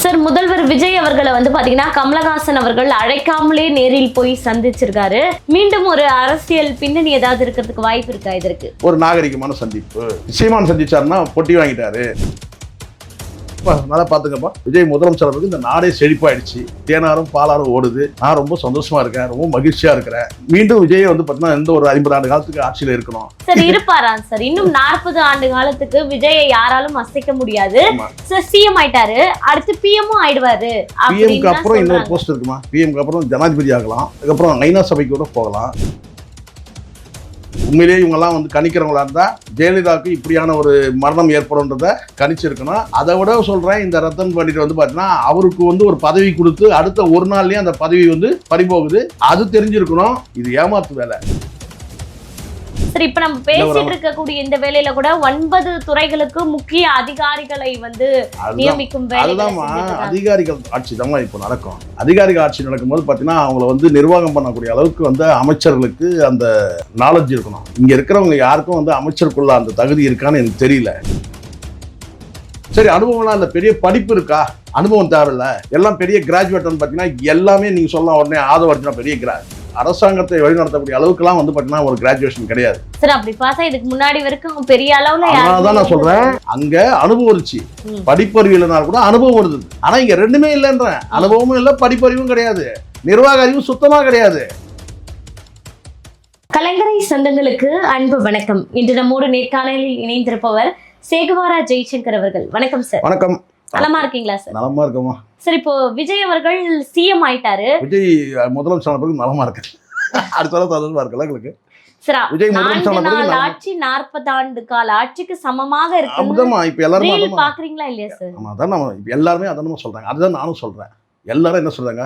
Sir, முதல்வர் விஜய் அவர்களை பாத்தீங்கன்னா கமலஹாசன் அவர்கள் அழைக்காமலே நேரில் போய் சந்திச்சிருக்காரு. மீண்டும் ஒரு அரசியல் பின்னணி ஏதாவது இருக்கிறதுக்கு வாய்ப்பு இருக்கா? இதற்கு ஒரு நாகரிகமான சந்திப்பு. சீமான் சந்திச்சாருன்னா பொட்டி வாங்கிட்டாரு. நல்லா பாத்துக்கப்பா, விஜய் முதலமைச்சர் இந்த நாடே செழிப்பாயிடுச்சு, தேனாரும் பாலாரும் ஓடுது. நான் ரொம்ப சந்தோஷமா இருக்கேன், ரொம்ப மகிழ்ச்சியா இருக்கிறேன். மீண்டும் விஜய் பாத்தீங்கன்னா எந்த ஒரு 50 ஆண்டு காலத்துக்கு ஆட்சியில இருக்கணும். சார் இருப்பாரா சார்? இன்னும் 40 ஆண்டு காலத்துக்கு விஜயை யாராலும் அசைக்க முடியாது. சார் சிஎம் ஆயிட்டாரு, அடுத்து பிஎம்மும் ஆயிடுவாரு. பிஎம்க்கு அப்புறம் இன்னொரு போஸ்ட் இருக்குமா? பிஎம்க்கு அப்புறம் ஜனாதிபதி ஆகலாம், அதுக்கப்புறம் ஐநா சபைக்கு கூட போகலாம். உண்மையிலேயே இவங்கெல்லாம் கணிக்கிறவங்களா இருந்தா ஜெயலலிதாவுக்கு இப்படியான ஒரு மரணம் ஏற்படும்ன்றத கணிச்சிருக்கணும். அதை விட சொல்றேன், இந்த ரத்தன் பண்டிட் பாத்தீங்கன்னா அவருக்கு ஒரு பதவி கொடுத்து அடுத்த ஒரு நாள்லயே அந்த பதவி பறிபோகுது. அது தெரிஞ்சிருக்கணும். இது ஏமாத்து வேலை. சரி, இப்ப நம்ம பேசிட்டு இருக்கக்கூடிய இந்த வேலையில கூட 9 துறைகளுக்கு முக்கிய அதிகாரிகளை நியமிக்கும் வேலை. அதிகாரிகள் ஆட்சி தான் இப்ப நடக்கும். அதிகாரிகள் ஆட்சி நடக்கும்போது பாத்தீங்கன்னா அவங்கள நிர்வாகம் பண்ணக்கூடிய அளவுக்கு அமைச்சர்களுக்கு அந்த நாலேஜ் இருக்கணும். இங்க இருக்கிறவங்க யாருக்கும் அமைச்சருக்குள்ள அந்த தகுதி இருக்கான்னு எனக்கு தெரியல. சரி, அனுபவம்லாம் அந்த பெரிய படிப்பு இருக்கா? அனுபவம் தேவையில்ல. எல்லாம் பெரிய கிராஜுவேட் பாத்தீங்கன்னா எல்லாமே நீங்க சொல்லலாம். உடனே ஆதவர்ஜுனா பெரிய அரசாங்கத்தை வழிநடத்தக்கூடிய அளவுக்குலாம் பாத்தீங்கன்னா ஒரு கிராஜுவேஷன் கிடையாது. சார் அப்படி பார்த்தா இதுக்கு முன்னாடி வரைக்கும் பெரிய அளவுல அதான் நான் சொல்றேன். அங்க அனுபவம் இருந்துச்சு, படிப்பறிவு இல்லைனாலும் கூட அனுபவம் வருது. ஆனா இங்க ரெண்டுமே இல்லைன்றேன். அனுபவமும் இல்லை, படிப்பறிவும் கிடையாது, நிர்வாக அறிவும் சுத்தமா கிடையாது. கலைஞரை சொந்தங்களுக்கு அன்பு வணக்கம். இன்று நம்மோடு நேர்காணலில் இணைந்திருப்பவர் சேகுவாரா ஜெய்சங்கர் அவர்கள். வணக்கம் சார். வணக்கம். நலமா இருக்கீங்களா சார்? நலமா இருக்கமா. சரி, இப்போ விஜய் அவர்கள் சிஎம் ஆயிட்டாரு. விஜய் முதலமைச்சர் பிறகு நலமா இருக்கு. அடுத்த சந்தோஷமா இருக்குல்ல உங்களுக்கு? விஜய் முதலமைச்சர் ஆட்சி 40 ஆண்டு கால ஆட்சிக்கு சமமாக இருக்கு. இப்ப எல்லாரும் பாக்குறீங்களா இல்லையா சார்? அதான் எல்லாருமே அதான் சொல்றாங்க. அதுதான் நானும் சொல்றேன். எல்லாரும் என்ன சொல்றாங்க,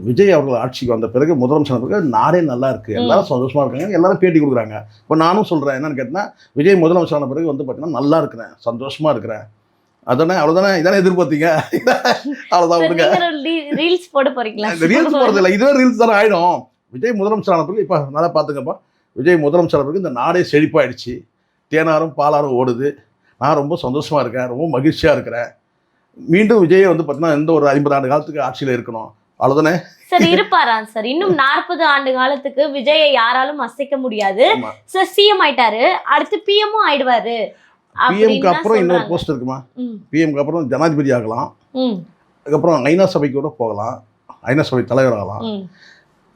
விஜய் அவர்கள் ஆட்சிக்கு வந்த பிறகு முதலமைச்சர் பிறகு நாடே நல்லா இருக்கு, எல்லாரும் சந்தோஷமா இருக்காங்க, எல்லாரும் பேட்டி கொடுக்குறாங்க. இப்போ நானும் சொல்றேன், என்னன்னு கேட்டீங்கன்னா விஜய் முதலமைச்சர் பிறகு பாத்தீங்கன்னா நல்லா இருக்கிறேன், சந்தோஷமா இருக்கிறேன். அதானே, அவ்வளவுதானே, இதானே எதிர்பார்த்தீங்க? அவ்வளவுதான். ரீல்ஸ் போட போறீங்களா? ரீல்ஸ் போறது இல்லை, இதுவே ரீல்ஸ் தானே ஆயிடும். விஜய் முதலமைச்சர் ஆன பிறகு இப்ப நல்லா பாத்துக்கப்பா, விஜய் முதலமைச்சர் பிறகு இந்த நாடே செழிப்பாயிடுச்சு, தேனாரும் பாலாரும் ஓடுது. நான் ரொம்ப சந்தோஷமா இருக்கேன், ரொம்ப மகிழ்ச்சியா இருக்கிறேன். மீண்டும் விஜய் பாத்தீங்கன்னா எந்த ஒரு 50 ஆண்டு காலத்துக்கு ஆட்சியில இருக்கணும். அவ்வளவுதானே. சார் இருப்பாரா சார்? இன்னும் 40 ஆண்டு காலத்துக்கு விஜயை யாராலும் அசைக்க முடியாது. சார் சிஎம் ஆயிட்டாரு, அடுத்து பிஎம்மும் ஆயிடுவாரு. பிஎம்க்கு அப்புறம் இன்னொரு போஸ்ட் இருக்குமா? பிஎம்க்கு அப்புறம் ஜனாதிபதி ஆகலாம், அதுக்கப்புறம் ஐநா சபைக்கு கூட போகலாம், ஐநா சபை தலைவர் ஆகலாம்.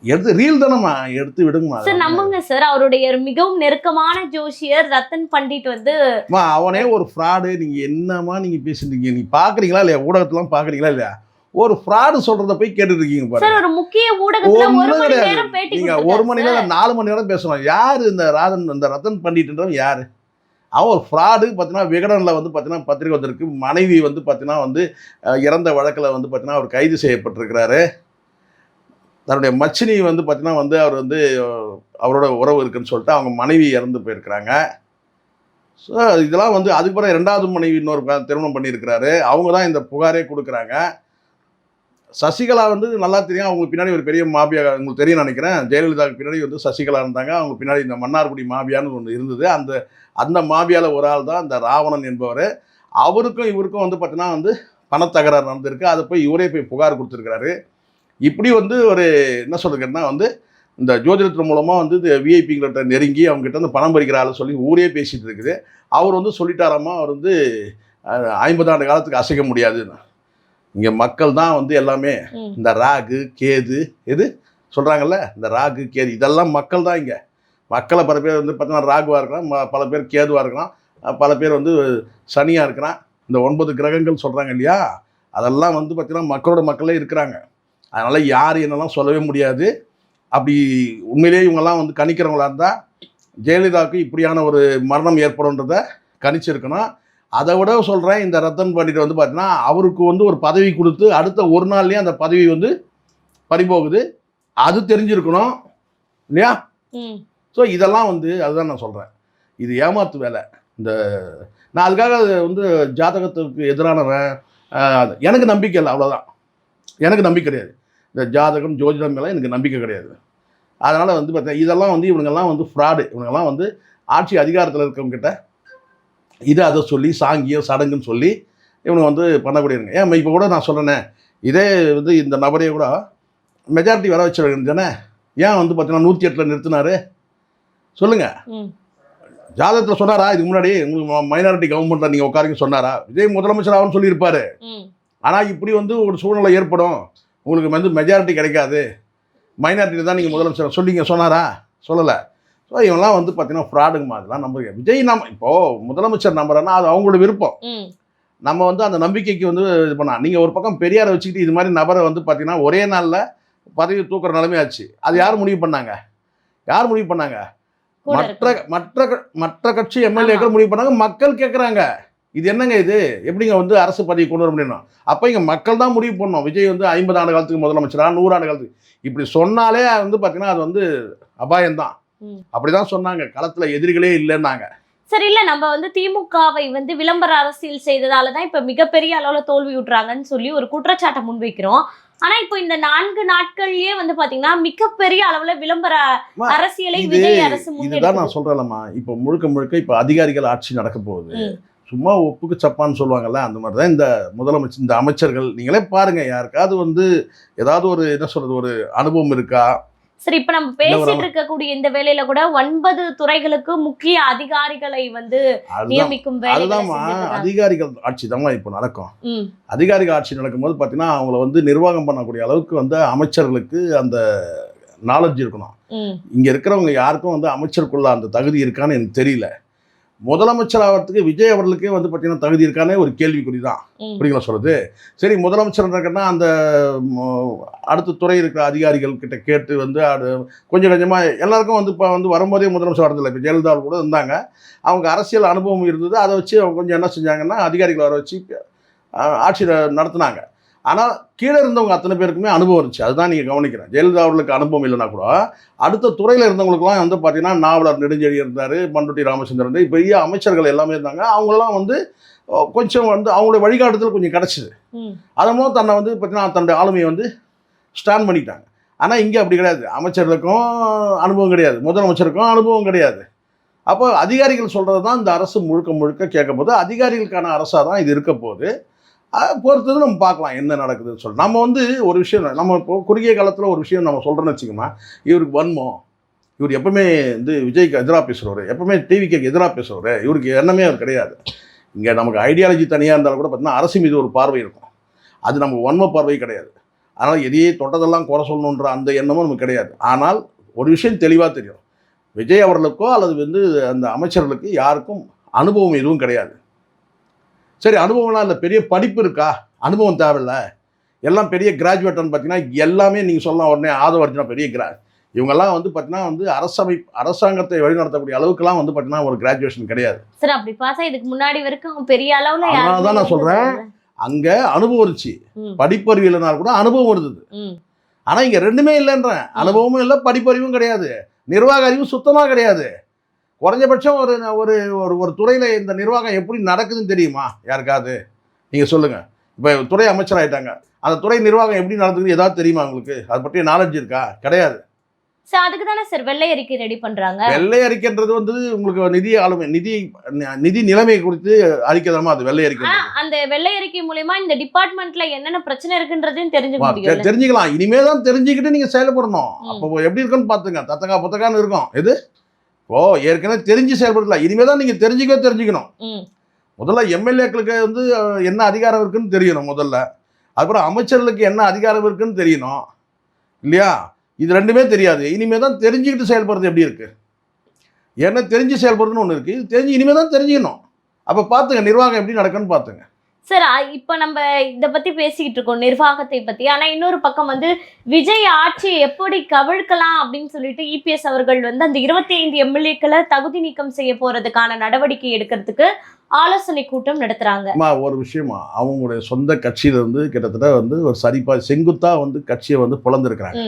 எடுத்து ரீல் தானம்மா, எடுத்து விடுங்க சார். நம்புங்க சார், அவருடைய மிகவும் நெருக்கமான ஜோசியர் ரத்தன் பண்டிட் அவனே ஒரு ஃப்ராடு. நீங்க என்னமா நீங்க பேசிட்டீங்க? நீங்க பாக்குறீங்களா இல்லையா? ஊடகத்தெல்லாம் பாக்குறீங்களா இல்லையா? ஒரு ஃப்ராடு சொல்றத போய் கேட்டுட்டு இருக்கீங்க பாருங்க. சார் ஒரு முக்கிய ஊடகத்துல 1 மணி நேரம் பேட்டி கொடுத்தாரு. 1 மணி நேரம் 4 மணி நேரம் பேசணும். யாரு இந்த ரத்தன் பண்டிட்ன்றவன் யாரு? அவன் ஒரு ஃப்ராடு. பார்த்தீங்கன்னா விகடனில் பார்த்தீங்கன்னா பத்திரிகை வந்திருக்கு. மனைவி பார்த்தீங்கன்னா இறந்த வழக்கில் பார்த்தீங்கன்னா அவர் கைது செய்யப்பட்டிருக்கிறாரு. தன்னுடைய மச்சினி பார்த்தீங்கன்னா அவர் அவரோட உறவு இருக்குன்னு சொல்லிட்டு அவங்க மனைவி இறந்து போயிருக்கிறாங்க. ஸோ இதெல்லாம் அதுக்கப்புறம் 2வது மனைவி இன்னொரு திருமணம் பண்ணியிருக்கிறாரு. அவங்க தான் இந்த புகாரே கொடுக்குறாங்க. சசிகலா நல்லா தெரியும், அவங்களுக்கு பின்னாடி ஒரு பெரிய மாபியா உங்களுக்கு தெரியும் நினைக்கிறேன். ஜெயலலிதாவுக்கு பின்னாடி சசிகலா இருந்தாங்க, அவங்க பின்னாடி இந்த மன்னார்குடி மாபியான்னு ஒன்று இருந்தது. அந்த மாபியாவில் ஒரு ஆள் தான் இந்த ராவணன் என்பவர். அவருக்கும் இவருக்கும் பார்த்தீங்கன்னா பணத்தகராறு நடந்திருக்கு. அதை போய் இவரே போய் புகார் கொடுத்துருக்கிறாரு. இப்படி ஒரு என்ன சொல்றதுன்னா இந்த ஜோதிடத்தின் மூலமாக விஐபிங்கிட்ட நெருங்கி அவங்ககிட்ட பணம் பறிக்கிற ஆள் சொல்லி ஊரே பேசிகிட்டு இருக்குது. அவர் சொல்லிட்டாராமா, அவர் 50 ஆண்டு காலத்துக்கு அசைக்க முடியாதுன்னு. இங்கே மக்கள் தான் எல்லாமே இந்த ராகு கேது எது சொல்கிறாங்கல்ல, இந்த ராகு கேது இதெல்லாம் மக்கள் தான். இங்கே மக்களை பல பேர் பார்த்தீங்கன்னா ராகுவாக இருக்கலாம், பல பேர் கேதுவாக இருக்கலாம், பல பேர் சனியாக இருக்கிறான். இந்த 9 கிரகங்கள் சொல்கிறாங்க இல்லையா, அதெல்லாம் பார்த்தீங்கன்னா மக்களோட மக்களே இருக்கிறாங்க. அதனால் யார் என்னெல்லாம் சொல்லவே முடியாது. அப்படி உண்மையிலேயே இவங்கெல்லாம் கணிக்கிறவங்களா இருந்தால் ஜெயலலிதாவுக்கு இப்படியான ஒரு மரணம் ஏற்படும்ன்றத கணிச்சிருக்கணும். அதை விட சொல்கிறேன், இந்த ரத்தன் பண்டிட் பார்த்தீங்கன்னா அவருக்கு ஒரு பதவி கொடுத்து அடுத்த ஒரு நாள்லேயே அந்த பதவி பறிபோகுது. அது தெரிஞ்சிருக்கணும் இல்லையா? ஸோ இதெல்லாம் அதுதான் நான் சொல்கிறேன், இது ஏமாத்து வேலை. நான் அதுக்காக ஜாதகத்துக்கு எதிரானவன் எனக்கு நம்பிக்கை இல்லை, அவ்வளோதான். எனக்கு நம்பிக்கை கிடையாது. இந்த ஜாதகம் ஜோதிடம் மேலே எனக்கு நம்பிக்கை கிடையாது. அதனால் பார்த்தீங்கன்னா இதெல்லாம் இவங்கெல்லாம் ஃப்ராடு. இவங்கெல்லாம் ஆட்சி அதிகாரத்தில் இருக்கவங்ககிட்ட இதை அதை சொல்லி சாங்கியம் சடங்குன்னு சொல்லி இவங்க வந்து பண்ணக்கூடியவங்க. ஏன் இப்போ கூட நான் சொல்கிறேனே, இதே வந்து இந்த நபரையே கூட மெஜாரிட்டி வர வச்சுருக்காங்க தானே, ஏன் வந்து பார்த்தீங்கன்னா 108 நிறுத்தினாரு சொல்லுங்கள். ஜாதகத்தில் சொன்னாரா இதுக்கு முன்னாடி உங்களுக்கு மைனாரிட்டி கவர்மெண்ட்டில் நீங்கள் உட்காருங்க சொன்னாரா? விஜய் முதலமைச்சர் ஆகும்னு சொல்லியிருப்பாரு. ஆனால் இப்படி வந்து ஒரு சூழ்நிலை ஏற்படும், உங்களுக்கு வந்து மெஜாரிட்டி கிடைக்காது, மைனாரிட்டியில் தான் நீங்கள் முதலமைச்சர் சொன்னாரா? சொல்லலை. ஸோ இவங்கெல்லாம் வந்து பார்த்தீங்கன்னா ஃப்ராடுங்கம்மா. அதெல்லாம் நம்புங்க. விஜய் இப்போது முதலமைச்சர் நம்புறேன்னா அது அவங்களோட விருப்பம். நம்ம வந்து அந்த நம்பிக்கைக்கு வந்து இது பண்ணலாம். நீங்கள் ஒரு பக்கம் பெரியாரை வச்சுக்கிட்டு இது மாதிரி நபரை வந்து பார்த்தீங்கன்னா ஒரே நாளில் பதவி தூக்குற நிலைமையாச்சு. அது யார் முடிவு பண்ணாங்க? மற்ற கட்சி எம்எல்ஏக்கள் முடிவு பண்ணாங்க. மக்கள் கேட்குறாங்க, இது என்னங்க இது, எப்படிங்க வந்து அரசு பதவி கொண்டு வர முடியும்? அப்போ இங்கே மக்கள் தான் முடிவு பண்ணோம். விஜய் வந்து 50 ஆண்டு காலத்துக்கு முதலமைச்சரா, 100 ஆண்டு காலத்துக்கு, இப்படி சொன்னாலே வந்து பார்த்தீங்கன்னா அது வந்து அபாயம்தான். அப்படிதான் சொன்னாங்க. களத்தில் எதிரிகளே இல்லைன்னாங்க. சரி, இல்ல நம்ம வந்து திமுகவை வந்து விளம்பர அரசியல் செய்ததாலதான் இப்ப மிகப்பெரிய அளவுல தோல்வி விட்டுறாங்கன்னு சொல்லி ஒரு குற்றச்சாட்டை முன்வைக்கிறோம். ஆனா இப்போ இந்த 4 நாட்கள்லயே வந்து பாத்தீங்கன்னா மிகப்பெரிய அளவுல விளம்பர அரசியலை விஜய் அரசு இதுதான் நான் சொல்றேன்லம்மா. இப்போ முழுக்க இப்போ அதிகாரிகள் ஆட்சி நடக்க போகுது. சும்மா ஒப்புக்கு சப்பான்னு சொல்லுவாங்கல்ல, அந்த மாதிரி தான் இந்த முதலமைச்சர், இந்த அமைச்சர்கள். நீங்களே பாருங்க, யாருக்காவது வந்து ஏதாவது ஒரு என்ன சொல்றது ஒரு அனுபவம் இருக்கா? சரி, இப்ப நம்ம பேசிட்டு இருக்கக்கூடிய இந்த வேலையில கூட 9 துறைகளுக்கு முக்கிய அதிகாரிகளை வந்து நியமிக்கும் வேலை. அதிகாரிகள் ஆட்சி தான் இப்போ நடக்கும். அதிகாரிகள் ஆட்சி நடக்கும்போது பார்த்தீங்கன்னா அவங்கள வந்து நிர்வாகம் பண்ணக்கூடிய அளவுக்கு வந்து அமைச்சர்களுக்கு அந்த நாலேஜ் இருக்கணும். இங்க இருக்கிறவங்க யாருக்கும் வந்து அமைச்சருக்குள்ள அந்த தகுதி இருக்கான்னு எனக்கு தெரியல. முதலமைச்சர் ஆகிறதுக்கு விஜய் அவர்களுக்கே வந்து பார்த்தீங்கன்னா தகுதி இருக்கானே ஒரு கேள்விக்குறி தான். புரியுங்களா சொல்றது? சரி, முதலமைச்சர் இருக்கன்னா அந்த அடுத்த துறை இருக்கிற அதிகாரிகள் கிட்ட கேட்டு வந்து கொஞ்சம் கொஞ்சமாக எல்லாருக்கும் வந்து இப்போ வந்து வரும்போதே முதலமைச்சர் வரதில்லை. இப்போ ஜெயலலிதா கூட இருந்தாங்க, அவங்க அரசியல் அனுபவம் இருந்தது. அதை வச்சு அவங்க கொஞ்சம் என்ன செஞ்சாங்கன்னா அதிகாரிகள் வர வச்சு ஆட்சி நடத்தினாங்க. ஆனால் கீழே இருந்தவங்க அத்தனை பேருக்குமே அனுபவம் இருந்துச்சு. அதுதான் நீங்கள் கவனிக்கிறேன். ஜெயலலிதா அவர்களுக்கு அனுபவம் இல்லைனா கூட அடுத்த துறையில் இருந்தவங்களுக்குலாம் வந்து பார்த்தீங்கன்னா நாவலர் நெடுஞ்செழி இருந்தார், பண்ருட்டி ராமச்சந்திரன், பெரிய அமைச்சர்கள் எல்லாமே இருந்தாங்க. அவங்களெல்லாம் வந்து கொஞ்சம் வந்து அவங்களுடைய வழிகாட்டுதல் கொஞ்சம் கிடச்சிது. அதன் மூலம் தன்னை வந்து பார்த்தீங்கன்னா தன்னுடைய ஆளுமையை வந்து ஸ்டாண்ட் பண்ணிட்டாங்க. ஆனால் இங்கே அப்படி கிடையாது. அமைச்சர்களுக்கும் அனுபவம் கிடையாது, முதலமைச்சருக்கும் அனுபவம் கிடையாது. அப்போ அதிகாரிகள் சொல்கிறது தான் இந்த அரசு முழுக்க கேட்கும் போது அதிகாரிகளுக்கான அரசாக தான் இது இருக்க போது. பொறுத்தது நம்ம பார்க்கலாம் என்ன நடக்குதுன்னு சொல்லி. நம்ம வந்து ஒரு விஷயம் நம்ம இப்போ குறுகிய காலத்தில் ஒரு விஷயம் நம்ம சொல்கிறோன்னு வச்சுக்கோமா, இவருக்கு வன்மம், இவர் எப்பவுமே வந்து விஜய்க்கு எதிராக பேசுகிறவர், எப்பவுமே டிவிக்கு எதிராக பேசுகிறவர், இவருக்கு எண்ணமே அவர் கிடையாது. இங்கே நமக்கு ஐடியாலஜி தனியாக இருந்தாலும் கூட பார்த்தீங்கன்னா அரசு மீது ஒரு பார்வை இருக்கும். அது நம்ம வன்ம பார்வை கிடையாது. அதனால் எதையே தொட்டதெல்லாம் குறை சொல்லணுன்ற அந்த எண்ணமும் நமக்கு கிடையாது. ஆனால் ஒரு விஷயம் தெளிவாக தெரியும், விஜய் அவர்களுக்கோ அல்லது வந்து அந்த அமைச்சர்களுக்கு யாருக்கும் அனுபவம் எதுவும் கிடையாது. சரி, அனுபவம்லாம் இல்லை, பெரிய படிப்பு இருக்கா? அனுபவம் தேவையில்ல, எல்லாம் பெரிய கிராஜுவேட்னு பார்த்தீங்கன்னா எல்லாமே நீங்கள் சொல்லலாம். உடனே ஆதவர்ஜனா பெரிய இவங்கெல்லாம் வந்து பார்த்தீங்கன்னா வந்து அரசாங்கத்தை வழிநடத்தக்கூடிய அளவுக்குலாம் வந்து பார்த்தீங்கன்னா ஒரு கிராஜுவேஷன் கிடையாது. சரி, அப்படி பார்த்தா இதுக்கு முன்னாடி வரைக்கும் பெரிய அளவில். அதனால தான் நான் சொல்கிறேன், அங்கே அனுபவம் இருந்துச்சு, படிப்பறிவு இல்லைனாலும் கூட அனுபவம் இருந்தது. ஆனால் இங்கே ரெண்டுமே இல்லைன்றேன். அனுபவமும் இல்லை, படிப்பறிவும் கிடையாது, நிர்வாக அறிவும் சுத்தமாக கிடையாது. குறைஞ்சபட்சம் ஒரு ஒரு ஒரு துறையில் இந்த நிர்வாகம் எப்படி நடக்குதுன்னு தெரியுமா யாருக்காவது? நீங்கள் சொல்லுங்கள். இப்போ துறை அமைச்சர் ஆகிட்டாங்க, அந்த துறை நிர்வாகம் எப்படி நடக்குதுன்னு ஏதாவது தெரியுமா உங்களுக்கு? அதை பற்றிய நாலேஜ் இருக்கா? கிடையாது. சார், அதுக்கு தானே சார் வெள்ளை அறிக்கை ரெடி பண்ணுறாங்க. வெள்ளை அறிக்கைன்றது வந்து உங்களுக்கு நிதி நிலைமை குறித்து அறிக்கை தான் அது வெள்ளை அறிக்கை. அந்த வெள்ளை அறிக்கை மூலமா இந்த டிபார்ட்மெண்ட்ல என்னென்ன பிரச்சனை இருக்குன்றதையும் தெரிஞ்சுக்கலாம். இனிமே தான் தெரிஞ்சுக்கிட்டு நீங்கள் செயல்படணும். அப்போ எப்படி இருக்குன்னு பார்த்துங்க. தத்தகா புத்தகான்னு இருக்கும். எது ஓ ஏற்கனவே தெரிஞ்சு செயல்படல, இனிமேல் தான் நீங்கள் தெரிஞ்சுக்கணும். முதல்ல எம்எல்ஏக்களுக்கு வந்து என்ன அதிகாரம் இருக்குன்னு தெரியணும் முதல்ல. அதுக்கப்புறம் அமைச்சர்களுக்கு என்ன அதிகாரம் இருக்குன்னு தெரியணும் இல்லையா? இது ரெண்டுமே தெரியாது. இனிமேல் தான் தெரிஞ்சுக்கிட்டு செயல்படுறது எப்படி இருக்குது? ஏன்னா தெரிஞ்சு செயல்படுறதுன்னு ஒன்று இருக்குது, இது தெரிஞ்சு இனிமேல் தான் தெரிஞ்சுக்கணும். அப்போ பார்த்துங்க நிர்வாகம் எப்படி நடக்குன்னு பார்த்துங்க. சார், இப்போ நம்ம இதை பற்றி பேசிக்கிட்டு இருக்கோம், நிர்வாகத்தை பற்றி. ஆனால் இன்னொரு பக்கம் வந்து விஜய் ஆட்சியை எப்படி கவிழ்க்கலாம் அப்படின்னு சொல்லிட்டு இபிஎஸ் அவர்கள் வந்து அந்த 25 எம்எல்ஏக்களை தகுதி நீக்கம் செய்ய போகிறதுக்கான நடவடிக்கை எடுக்கிறதுக்கு ஆலோசனை கூட்டம் நடத்துகிறாங்க. ஒரு விஷயமா அவங்களுடைய சொந்த கட்சியிலேருந்து கிட்டத்தட்ட வந்து ஒரு செங்குத்தாக வந்து கட்சியை வந்து பிளந்துருக்கிறாங்க.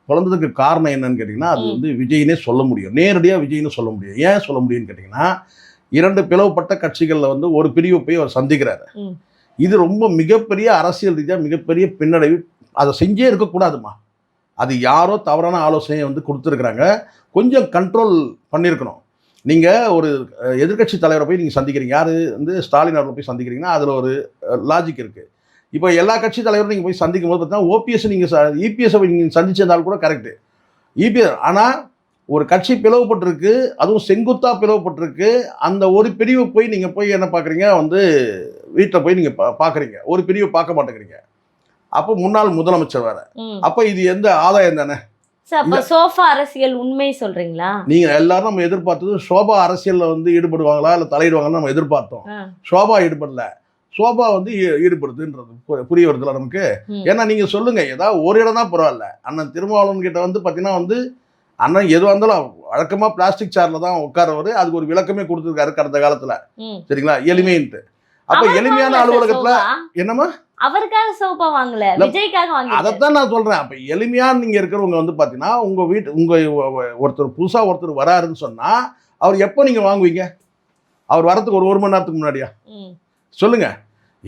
பிளந்ததுக்கு காரணம் என்னன்னு கேட்டிங்கன்னா, அது வந்து விஜய்னே சொல்ல முடியும், நேரடியாக விஜய்னு சொல்ல முடியும். ஏன் சொல்ல முடியும்னு கேட்டிங்கன்னா, 2 பிளவுபட்ட கட்சிகளில் வந்து ஒரு பிரிவு போய் அவர் சந்திக்கிறாரு. இது ரொம்ப மிகப்பெரிய அரசியல் ரீதியாக மிகப்பெரிய பின்னடைவு. அதை செஞ்சே இருக்கக்கூடாதுமா. அது யாரோ தவறான ஆலோசனையை வந்து கொடுத்துருக்குறாங்க. கொஞ்சம் கண்ட்ரோல் பண்ணியிருக்கணும். நீங்கள் ஒரு எதிர்க்கட்சி தலைவரை போய் நீங்கள் சந்திக்கிறீங்க, யார் வந்து ஸ்டாலின் அவர்களை போய் சந்திக்கிறீங்கன்னா அதில் ஒரு லாஜிக் இருக்குது. இப்போ எல்லா கட்சி தலைவரும் நீங்கள் போய் சந்திக்கும் போது பார்த்தீங்கன்னா ஓபிஎஸ் நீங்கள் இபிஎஸ்ஸை நீங்கள் சந்திச்சிருந்தாலும் கூட கரெக்டு. இபிஎஸ் ஆனால் ஒரு கட்சி பிளவுபட்டிருக்கு, அதுவும் செங்குத்தாக பிளவுபட்டிருக்கு. அந்த ஒரு பிரிவு போய் நீங்கள் போய் என்ன பார்க்குறீங்க, வந்து வீட்டில் போய் நீங்கள் பார்க்குறீங்க, ஒரு பிரிவை பார்க்க மாட்டேங்கிறீங்க. அப்போ முன்னாள் முதலமைச்சர் வேறு. அப்போ இது எந்த ஆதாயம் தானே? சோபா அரசியல் உண்மை சொல்றீங்களா? நீங்க எல்லாரும் நம்ம எதிர்பார்த்தது சோபா அரசியல்ல வந்து ஈடுபடுவாங்களா இல்ல தலையிடுவாங்கன்னு நம்ம எதிர்பார்த்தோம். சோபா ஈடுபடல, சோபா வந்து ஈடுபடுதுன்றது புரிய வருதுல நமக்கு. ஏன்னா நீங்க சொல்லுங்க, ஏதாவது ஒரு இடம் தான் பரவாயில்ல. அண்ணன் திருமாவளவன் கிட்ட வந்து பாத்தீங்கன்னா வந்து அண்ணன் எதுவாக இருந்தாலும் வழக்கமா பிளாஸ்டிக் சேர்ல தான் உட்காரவர். அதுக்கு ஒரு விளக்கமே கொடுத்துருக்காரு கடந்த காலத்துல. சரிங்களா, எளிமைன்ட்டு. அப்ப எளிமையான அலுவலகத்துல என்னமா அவருக்காக சோபா வாங்கல, விஜய்க்காக வாங்கல. அதைத்தான் நான் சொல்றேன். அப்ப எளிமையா நீங்க இருக்கிறவங்க வந்து பாத்தீங்கன்னா உங்க வீட்டு உங்க ஒருத்தர் புதுசா ஒருத்தர் வராருன்னு சொன்னா அவர் எப்போ நீங்க வாங்குவீங்க? அவர் வரத்துக்கு ஒரு மணி நேரத்துக்கு முன்னாடியா? சொல்லுங்க.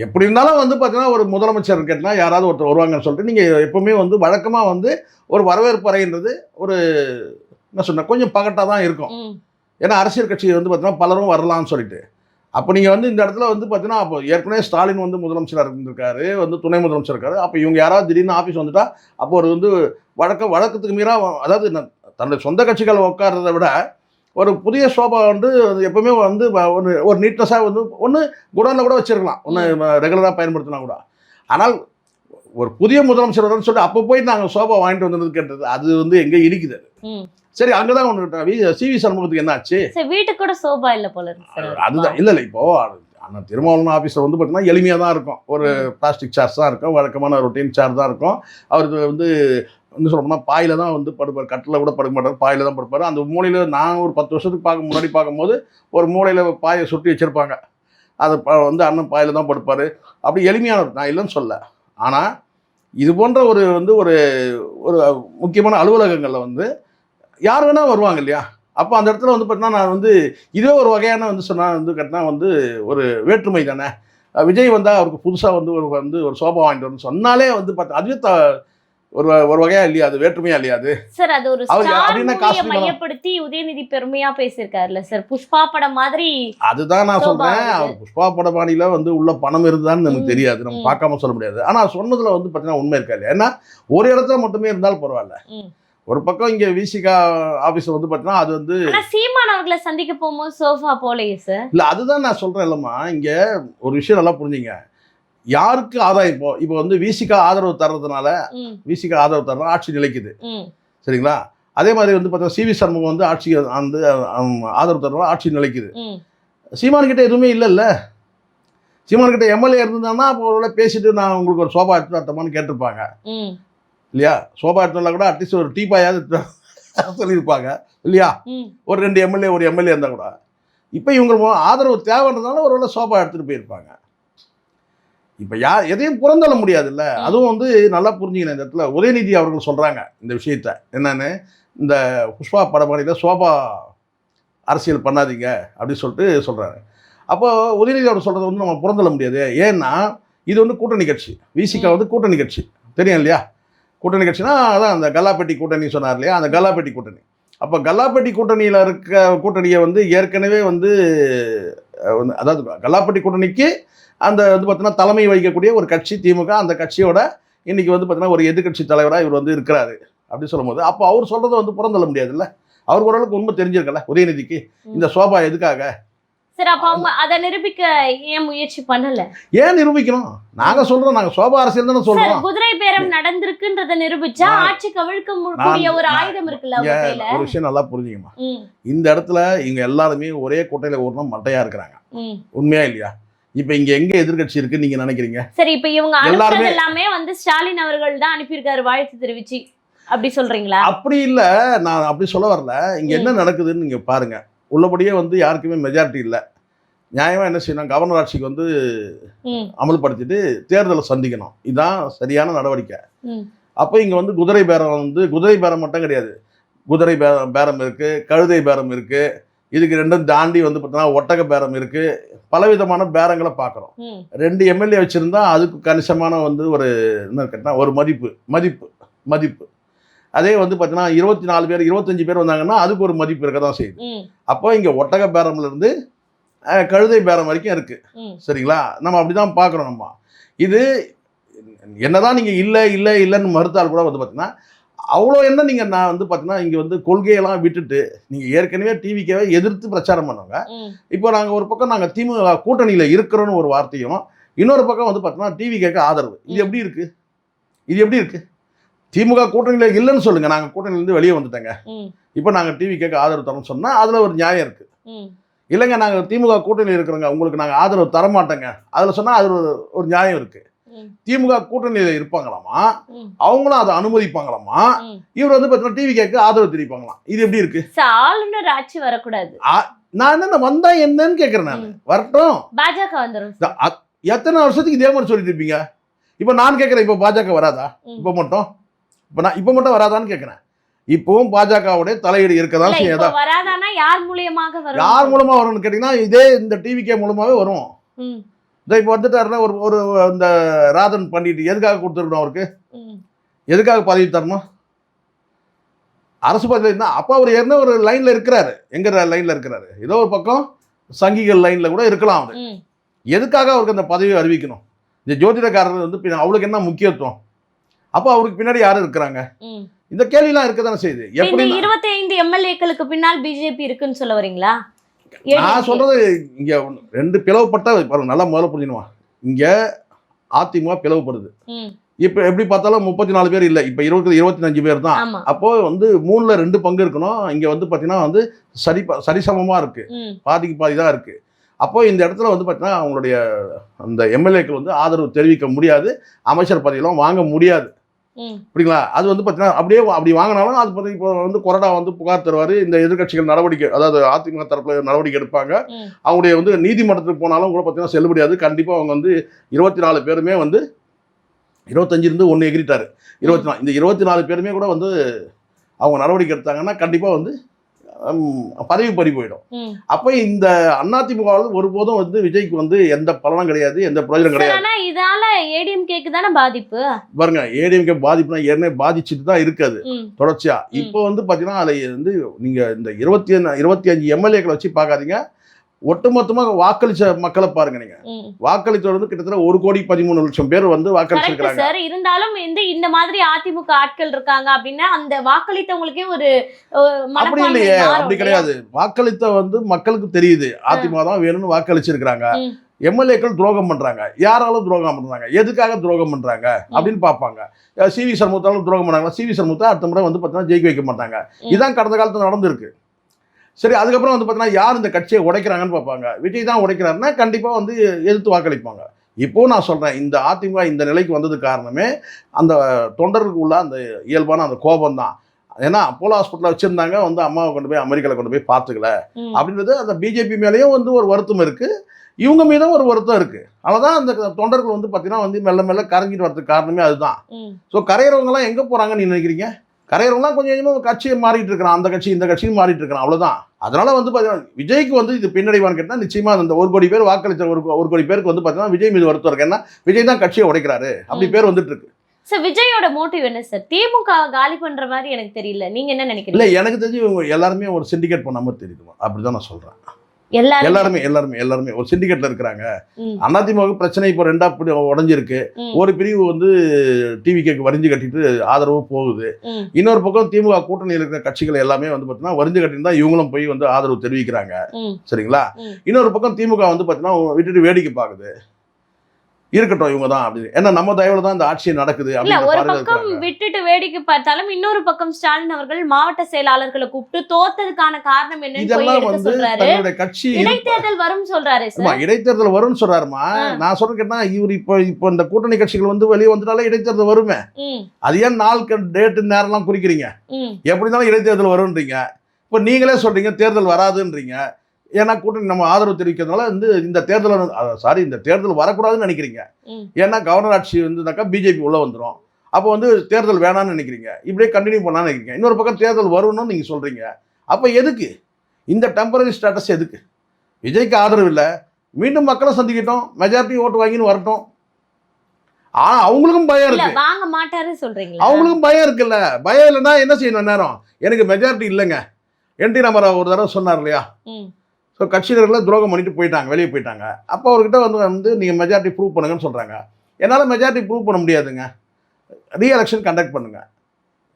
எப்படி இருந்தாலும் வந்து பாத்தீங்கன்னா ஒரு முதலமைச்சர் கேட்டா யாராவது ஒருத்தர் வருவாங்கன்னு சொல்லிட்டு நீங்க எப்பவுமே வந்து வழக்கமா வந்து ஒரு வரவேற்பு அறைன்றது ஒரு என்ன சொன்ன கொஞ்சம் பகட்டா தான் இருக்கும். ஏன்னா அரசியல் கட்சி வந்து பாத்தீங்கன்னா பலரும் வரலாம்னு சொல்லிட்டு. அப்போ நீங்கள் வந்து இந்த இடத்துல வந்து பார்த்தீங்கன்னா அப்போ ஏற்கனவே ஸ்டாலின் வந்து முதலமைச்சராக இருந்திருக்காரு, வந்து துணை முதலமைச்சர் இருக்காரு. அப்போ இவங்க யாராவது திடீர்னு ஆஃபீஸ் வந்துட்டா அப்போ ஒரு வந்து வழக்கத்துக்கு மீறாக, அதாவது தன்னுடைய சொந்த கட்சிகள் உட்கார்றதை விட ஒரு புதிய சோபா வந்து எப்பவுமே வந்து ஒரு நீட்னஸாக வந்து ஒன்று குடோனில் கூட வச்சிருக்கலாம், ஒன்று ரெகுலராக பயன்படுத்தினா கூட. ஆனால் ஒரு புதிய முதலமைச்சர் வரும்னு சொல்லிட்டு அப்போ போய் நாங்கள் சோபா வாங்கிட்டு வந்தது கேட்டது அது வந்து எங்கே இடிக்குது. சரி, அங்கதான் ஒன்று சிவி சண்முகத்துக்கு என்ன ஆச்சு? வீட்டுக்கு கூட சோபா இல்லை போல இருக்கு. அதுதான் இல்லை இப்போ அண்ணன் திருமாவளவன் ஆஃபீஸில் வந்து பார்த்தீங்கன்னா எளிமையாக தான் இருக்கும். ஒரு பிளாஸ்டிக் சேர்ஸ் தான் இருக்கும், வழக்கமான ரொட்டீன் சேர் தான் இருக்கும். அவருக்கு வந்து என்ன சொல்லணும்னா பாயில் தான் வந்து படுப்பார், கட்டில் கூட படுக்க மாட்டார், பாயில் தான் படுப்பார். அந்த மூலையில் நான் ஒரு 10 வருஷத்துக்கு முன்னாடி பார்க்கும்போது ஒரு மூலையில் பாயை சுட்டி வச்சுருப்பாங்க. அதை வந்து அண்ணன் பாயில் தான் படுப்பார். அப்படி எளிமையானவர், நான் இல்லைன்னு சொல்ல. ஆனால் இது போன்ற ஒரு வந்து ஒரு ஒரு முக்கியமான அலுவலகங்களில் வந்து யார் வேணால் வருவாங்க இல்லையா? அப்போ அந்த இடத்துல வந்து பார்த்தீங்கன்னா நான் வந்து இதே ஒரு வகையான வந்து சொன்னால் வந்து கட்டினா வந்து ஒரு வேற்றுமை தானே. விஜய் வந்தால் அவருக்கு புதுசாக வந்து ஒரு சோபா வாங்கிட்டு வரணும்னு சொன்னாலே வந்து பார்த்தா அதுவே ஒரு வகையா இல்லையா? அது வேற்றுமையா இல்லையா? அது சார் அது ஒரு மையப்படுத்தி உதயநிதி பெருமையா பேசியிருக்காருல்ல சார், புஷ்பா படம் மாதிரி. அதுதான் நான் சொல்றேன். அவர் புஷ்பா படமானில வந்து உள்ள பணம் இருந்தான்னு நமக்கு தெரியாது, நம்ம பார்க்காம சொல்ல முடியாது. ஆனா சொன்னதுல வந்து பார்த்தீங்கன்னா உண்மை இருக்கா இல்லையா? ஏன்னா ஒரு இடத்துல மட்டுமே இருந்தாலும் பரவாயில்ல. ஒரு பக்கம் இங்க விசிகா ஆபீஸ் வந்து பார்த்தீங்கன்னா அது வந்து சீமான் அவர்களை சந்திக்க போகும்போது சோஃபா போலையே சார். இல்ல அதுதான் நான் சொல்றேன் இல்லம்மா, இங்க ஒரு விஷயம் நல்லா புரிஞ்சுங்க. யாருக்கு ஆதாயம்? இப்போ வந்து விசிகா ஆதரவு தர்றதுனால விசிகா ஆதரவு தர்றதுனால ஆட்சி நிலைக்குது, சரிங்களா? அதே மாதிரி வந்து பார்த்தா சிவி சண்முகம் வந்து ஆட்சி வந்து ஆதரவு தர்றதுனால ஆட்சி நிலைக்குது. சீமான் கிட்ட எதுவுமே இல்லைல்ல. சீமான் கிட்ட எம்எல்ஏ இருந்தாங்கன்னா அப்போ பேசிட்டு நான் உங்களுக்கு ஒரு சோபா எடுத்து வரட்டமான்னு கேட்டிருப்பாங்க இல்லையா? சோபா எடுத்துனா கூட அட்லீஸ்ட் ஒரு டீப்பாயாவது சொல்லியிருப்பாங்க இல்லையா? ஒரு 2 எம்எல்ஏ ஒரு எம்எல்ஏ இருந்தால் கூட. இப்போ இவங்க ஆதரவு தேவைன்றதுனால ஒரு சோபா எடுத்துகிட்டு போயிருப்பாங்க. இப்போ எதையும் புறந்தள்ள முடியாதுல்ல. அதுவும் வந்து நல்லா புரிஞ்சுக்கணும். இந்த இடத்துல உதயநிதி அவர்கள் சொல்கிறாங்க இந்த விஷயத்த என்னன்னு, இந்த புஷ்பா படப்பாடியில் சோபா அரசியல் பண்ணாதீங்க அப்படின்னு சொல்லிட்டு சொல்கிறாங்க. அப்போ உதயநிதி அவர் சொல்கிறத வந்து நம்ம புறந்தள்ள முடியாது. ஏன்னா இது வந்து கூட்டணி கட்சி, விசிகா வந்து கூட்டணி கட்சி, தெரியும் இல்லையா? கூட்டணி கட்சினா அதான் அந்த கல்லாப்பட்டி கூட்டணி சொன்னார் இல்லையா? அந்த கல்லாப்பட்டி கூட்டணி. அப்போ கல்லாப்பட்டி கூட்டணியில் இருக்க கூட்டணியை வந்து ஏற்கனவே வந்து அதாவது கல்லாப்பட்டி கூட்டணிக்கு அந்த வந்து பார்த்தீங்கன்னா தலைமை வகிக்கக்கூடிய ஒரு கட்சி திமுக. அந்த கட்சியோட இன்னைக்கு வந்து பார்த்தீங்கன்னா ஒரு எதிர்கட்சி தலைவராக இவர் வந்து இருக்கிறாரு அப்படின்னு சொல்லும்போது அப்போ அவர் சொல்கிறத வந்து புறந்தள்ள முடியாதுல்ல. அவருக்கு ஓரளவுக்கு உண்மை தெரிஞ்சிருக்கல உதயநிதிக்கு இந்த சோபா எதுக்காக. சரி, அப்ப அவங்க அதை நிரூபிக்க ஏன் முயற்சி பண்ணல? ஏன் நிரூபிக்கணும்? நாங்க சொல்றோம், நாங்க சோபா அரசியல் தானே சொல்றோம். குதிரை பேரம் நடந்திருக்குன்றத நிரூபிச்சா ஆட்சி கவிழ்க்கக்கூடிய ஒரு ஆயுதம் இருக்குல்ல. ஒரு விஷயம் நல்லா புரிஞ்சுக்கமா, இந்த இடத்துல இவங்க எல்லாருமே ஒரே கோட்டையில ஓடணும் மட்டையா இருக்கிறாங்க, உண்மையா இல்லையா? இப்ப இங்க எங்க எதிர்கட்சி இருக்கு நீங்க நினைக்கிறீங்க? சரி, இப்ப இவங்க எல்லாருமே எல்லாமே வந்து ஸ்டாலின் அவர்கள் தான் அனுப்பியிருக்காரு வாழ்த்து தெரிவிச்சு, அப்படி சொல்றீங்களா? அப்படி இல்ல, நான் அப்படி சொல்ல வரல. இங்க என்ன நடக்குதுன்னு நீங்க பாருங்க. உள்ளபடியே வந்து யாருக்குமே மெஜாரிட்டி இல்லை. நியாயமாக என்ன செய்யணும்? கவர்னர் ஆட்சிக்கு வந்து அமல்படுத்திட்டு தேர்தலை சந்திக்கணும். இதுதான் சரியான நடவடிக்கை. அப்போ இங்கே வந்து குதிரை பேரம் மட்டும் கிடையாது. குதிரை பேரம் இருக்குது, கழுதை பேரம் இருக்குது, இதுக்கு ரெண்டும் தாண்டி வந்து பார்த்தீங்கன்னா ஒட்டக பேரம் இருக்குது. பலவிதமான பேரங்களை பார்க்குறோம். 2 எம்எல்ஏ வச்சுருந்தா அதுக்கு கணிசமான வந்து ஒரு என்ன கேட்டால் ஒரு மதிப்பு. அதே வந்து பார்த்தீங்கன்னா 24 பேர் 25 பேர் வந்தாங்கன்னா அதுக்கு ஒரு மதிப்பு இருக்க தான் செய்யுது. அப்போ இங்கே ஒட்டக பேரம்ல இருந்து கழுதை பேரம் வரைக்கும் இருக்கு. சரிங்களா? நம்ம அப்படிதான் பார்க்குறோம். நம்ம இது என்னதான் நீங்கள் இல்லைன்னு மறுத்தால் கூட வந்து பார்த்தீங்கன்னா அவ்வளோ என்ன நீங்கள் நான் வந்து பார்த்தீங்கன்னா இங்கே வந்து கொள்கையெல்லாம் விட்டுட்டு நீங்கள் ஏற்கனவே டிவிக்கவே எதிர்த்து பிரச்சாரம் பண்ணுவாங்க. இப்போ நாங்கள் ஒரு பக்கம் நாங்கள் திமுக கூட்டணியில் இருக்கிறோன்னு ஒரு வார்த்தையும், இன்னொரு பக்கம் வந்து பார்த்தீங்கன்னா டிவி கேட்க ஆதரவு. இது எப்படி இருக்கு? திமுக கூட்டணியில் இல்லைன்னு சொல்லுங்க, நாங்கள் கூட்டணியிலேருந்து வெளியே வந்துட்டேங்க, இப்போ நாங்கள் டிவி கேட்க ஆதரவு தரோம்னு சொன்னால் அதில் ஒரு நியாயம் இருக்குது. இல்லைங்க நாங்கள் திமுக கூட்டணியில் இருக்கிறோங்க, உங்களுக்கு நாங்கள் ஆதரவு தரமாட்டேங்க, அதில் சொன்னால் அது ஒரு நியாயம் இருக்குது. திமுக கூட்டணியில் இருப்பாங்களாமா, அவங்களும் அதை அனுமதிப்பாங்களாமா, இவர் வந்து பார்த்தீங்கன்னா டிவி கேட்க ஆதரவு தெரிவிப்பாங்களாம். இது எப்படி இருக்கு? ஆளுநர் ஆட்சி வரக்கூடாது. நான் என்ன வந்தா என்னன்னு கேட்கறேன். நான் வரட்டும், பாஜக வந்துடும். எத்தனை வருஷத்துக்கு இதே மாதிரி சொல்லிட்டு இருப்பீங்க? இப்போ நான் கேட்குறேன், இப்போ பாஜக வராதா? இப்போ மட்டும் வராதான்னு கேட்குறேன். இப்பவும் பாஜகவுடைய தலையீடு இருக்கதான் செய்யாதா? வராதானா யார் மூலமா வரும்னு கேட்டீங்கன்னா இதே இந்த டிவிகே மூலமாவே வரும். இப்போ வந்துட்டாருன்னா ஒரு இந்த ராதன் பண்ணிட்டு எதுக்காக கொடுத்துருக்கணும்? அவருக்கு எதுக்காக பதவி தரணும்? அரசு பதவி இருந்தால் அப்போ அவர் ஏற்கனவே ஒரு லைனில் இருக்கிறாரு. எங்க லைனில் இருக்கிறாரு? ஏதோ ஒரு பக்கம் சங்கிகள் லைனில் கூட இருக்கலாம். அவர் எதுக்காக அவருக்கு அந்த பதவியை அறிவிக்கணும்? இந்த ஜோதிடக்காரர் வந்து அவளுக்கு என்ன முக்கியத்துவம்? அப்போ அவருக்கு பின்னாடி யாரும் இருக்கிறாங்க? இந்த கேள்விலாம் இருக்க தானே செய்யுது. எப்படி 25 எம்எல்ஏக்களுக்கு பின்னால் பிஜேபி இருக்குன்னு சொல்ல வரீங்களா? நான் சொல்றது இங்க ரெண்டு பிளவுபட்ட பாருங்க, நல்லா முதல்ல புரிஞ்சுக்குமா. இங்க அதிமுக பிளவுபடுது. இப்ப எப்படி பார்த்தாலும் 34 பேர் இல்லை, இப்ப 25 பேர் தான். அப்போ வந்து 3ல் 2 பங்கு இருக்கணும். இங்க வந்து பாத்தீங்கன்னா வந்து சரிசமமா இருக்கு, பாதிக்கு பாதி தான் இருக்கு. அப்போ இந்த இடத்துல வந்து பாத்தீங்கன்னா அவங்களுடைய அந்த எம்எல்ஏக்கள் வந்து ஆதரவு தெரிவிக்க முடியாது, அமைச்சர் பதவியெல்லாம் வாங்க முடியாது. அப்படிங்களா? அது வந்து பார்த்தீங்கன்னா அப்படியே அப்படி வாங்கினாலும் அது பற்றி இப்போ வந்து கொறடா வந்து புகார் தருவார். இந்த எதிர்கட்சிகள் நடவடிக்கை, அதாவது அதிமுக தரப்பில் நடவடிக்கை எடுப்பாங்க. அவங்களுடைய வந்து நீதிமன்றத்துக்கு போனாலும் கூட பார்த்தீங்கன்னா செல்லுபடியாது. கண்டிப்பாக அவங்க வந்து 24 பேருமே வந்து 25 இருந்து 1 எகிரிட்டாரு 24. இந்த 24 பேருமே கூட வந்து அவங்க நடவடிக்கை எடுத்தாங்கன்னா கண்டிப்பாக வந்து பதவி பறி போயிடும். அப்ப இந்த அதிமுகவில் ஒருபோதும் வந்து விஜய்க்கு வந்து எந்த பலனும் கிடையாது, எந்த பிரயோஜனம் கிடையாது. இதால ஏடிஎம்கேக்கு தானே பாதிப்பு. பாருங்க, ஏடிஎம்கே பாதிப்புனா ஏற்கனவே பாதிச்சுட்டு தான் இருக்காது தொடர்ச்சியா. இப்போ வந்து பாத்தீங்கன்னா அதை வந்து நீங்க இந்த 25 எம்எல்ஏக்களை வச்சு பார்க்காதீங்க, ஒட்டுமொத்தமாக வாக்களிச்ச மக்களை பாருங்க. நீங்க வாக்களித்தவர் வந்து கிட்டத்தட்ட 1,13,00,000 பேர் வந்து வாக்களிச்சிருக்காங்க. சார், இருந்தாலும் இந்த மாதிரி அதிமுக ஆட்கள் இருக்காங்க அப்படின்னா அந்த வாக்களித்தவங்களுக்கே ஒரு அப்படி இல்லையே, அப்படி கிடையாது. வாக்களித்த வந்து மக்களுக்கு தெரியுது அதிமுக தான் வேணும்னு வாக்களிச்சிருக்காங்க. எம்எல்ஏக்கள் துரோகம் பண்றாங்க, யாராலும் துரோகம் பண்றாங்க, எதுக்காக துரோகம் பண்றாங்க அப்படின்னு பார்ப்பாங்க. சிவி சண்முகத்தாலும் துரோகம் பண்ணாங்க, சிவி சண்முகத்தை அடுத்த முறை வந்து பார்த்தீங்கன்னா ஜெயிக்க வைக்க மாட்டாங்க. இதுதான் கடந்த காலத்தில் நடந்திருக்கு. சரி, அதுக்கப்புறம் வந்து பார்த்தீங்கன்னா யார் இந்த கட்சியை உடைக்கிறாங்கன்னு பார்ப்பாங்க. விஜய் தான் உடைக்கிறாருன்னா கண்டிப்பாக வந்து எதிர்த்து வாக்களிப்பாங்க. இப்போது நான் சொல்கிறேன், இந்த அதிமுக இந்த நிலைக்கு வந்ததுக்கு காரணமே அந்த தொண்டருக்கு உள்ள அந்த இயல்பான அந்த கோபம் தான். ஏன்னா அப்போலோ ஹாஸ்பிட்டலில் வச்சுருந்தாங்க, வந்து அம்மாவை கொண்டு போய் அமெரிக்காவில் கொண்டு போய் பார்த்துக்கல அப்படின்றது அந்த பிஜேபி மேலேயும் வந்து ஒரு வருத்தம் இருக்குது, இவங்க மீதும் ஒரு வருத்தம் இருக்குது. அதனால்தான் அந்த தொண்டர்கள் வந்து பார்த்தீங்கன்னா வந்து மெல்ல மெல்ல கரைஞ்சிட்டு வரதுக்கு காரணமே அதுதான். ஸோ கரையிறவங்கலாம் எங்கே போகிறாங்கன்னு நீ நினைக்கிறீங்க? கரையறவங்களாம் கொஞ்சம் கொஞ்சமாக கட்சியை மாறிட்டு இருக்கிறான், அந்த கட்சி இந்த கட்சியும் மாறிட்டு இருக்கிறான், அவ்வளோதான். அதனால வந்து பார்த்தீங்கன்னா விஜய்க்கு வந்து இது பின்னடைவான்னு கேட்டால் நிச்சயமாக அந்த 1 கோடி பேர் வாக்களித்த 1 கோடி பேருக்கு வந்து பார்த்தீங்கன்னா விஜய் மீது வருத்தம் இருக்கு. ஏன்னா விஜய் தான் கட்சியை உடைக்கிறாரு அப்படி பேர் வந்துட்டு இருக்கு. சார், விஜயோட மோட்டிவ் என்ன சார்? திமுக காலி பண்ற மாதிரி எனக்கு தெரியல, நீங்க என்ன நினைக்கிறீங்க? இல்லை, எனக்கு தெரிஞ்சு இவங்க எல்லாருமே ஒரு சிண்டிகேட் பண்ண மாதிரி தெரியுது, அப்படிதான் நான் சொல்றேன். எல்லாருமே ஒரு சிண்டிகேட்ல இருக்கிறாங்க. அதிமுக பிரச்சனை இப்போ 2ஆ உடஞ்சிருக்கு. ஒரு பிரிவு வந்து டிவிகேக்கு வரிஞ்சு கட்டிட்டு ஆதரவு போகுது. இன்னொரு பக்கம் திமுக கூட்டணியில் இருக்கிற கட்சிகள் எல்லாமே வந்து பார்த்தீங்கன்னா வரிஞ்சு கட்டிட்டு தான் இவங்களும் போய் வந்து ஆதரவு தெரிவிக்கிறாங்க. சரிங்களா? இன்னொரு பக்கம் திமுக வந்து பார்த்தீங்கன்னா விட்டுட்டு வேடிக்கை பார்க்குது, இருக்கட்டும் இவங்க தான் அப்படின்னு. ஏன்னா நம்ம தயவுல தான் இந்த ஆட்சி நடக்குது. ஒரு பக்கம் விட்டுட்டு வேடிக்கை பார்த்தாலும் இன்னொரு பக்கம் ஸ்டாலின் அவர்கள் மாவட்ட செயலாளர்களை கூப்பிட்டு தோத்ததுக்கான காரணம் என்னன்னு சொல்றாரு. கட்சி இடைத்தேர்தல் வரும் சொல்றாரு. இடைத்தேர்தல் வரும்னு சொல்றாருமா. நான் சொல்றேன் கேட்டா இவர் இப்போ இந்த கூட்டணி கட்சிகள் வந்து வெளியே வந்துட்டாலே இடைத்தேர்தல் வருமே. அது ஏன் நாள் டேட்டு நேரம்லாம் குறிக்கிறீங்க? எப்படி இருந்தாலும் இடைத்தேர்தல் வரும்ன்றீங்க. இப்போ நீங்களே சொல்றீங்க தேர்தல் வராதுன்றீங்க. ஏன்னா கூட்டணி நம்ம ஆதரவு தெரிவிக்கிறதுனால வந்து இந்த தேர்தல் வரக்கூடாதுன்னு நினைக்கிறீங்க. ஏன்னா கவர்னர் ஆட்சி வந்துனாக்கா பிஜேபி உள்ள வந்துடும். அப்போ வந்து தேர்தல் வேணான்னு நினைக்கிறீங்க, இப்படியே கண்டினியூ பண்ணான்னு நினைக்கிறீங்க. இன்னொரு பக்கம் தேர்தல் வரும்னு நீங்கள் சொல்கிறீங்க. அப்போ எதுக்கு இந்த டெம்பரரி ஸ்டேட்டஸ்? எதுக்கு? விஜய்க்கு ஆதரவு இல்லை, மீண்டும் மக்களை சந்திக்கிட்டோம், மெஜாரிட்டி ஓட்டு வாங்கின்னு வரட்டும். ஆனா அவங்களுக்கும் பயம் இல்ல இருக்கு. வாங்க மாட்டாரு சொல்றீங்களா? அவங்களுக்கும் பயம் இருக்குல்ல. பயம் இல்லைன்னா என்ன செய்யணும்? நேரம் எனக்கு மெஜாரிட்டி இல்லைங்க. என்டி ராமராவ் ஒரு தடவை சொன்னார் இல்லையா? ஸோ கட்சியினர்களை துரோகம் பண்ணிட்டு போயிட்டாங்க, வெளியே போயிட்டாங்க. அப்போ அவர்கிட்ட வந்து நீங்கள் மெஜாரிட்டி ப்ரூவ் பண்ணுங்கன்னு சொல்கிறாங்க. என்னால் மெஜாரிட்டி ப்ரூவ் பண்ண முடியாதுங்க, ரீஎலெக்ஷன் கண்டக்ட் பண்ணுங்க.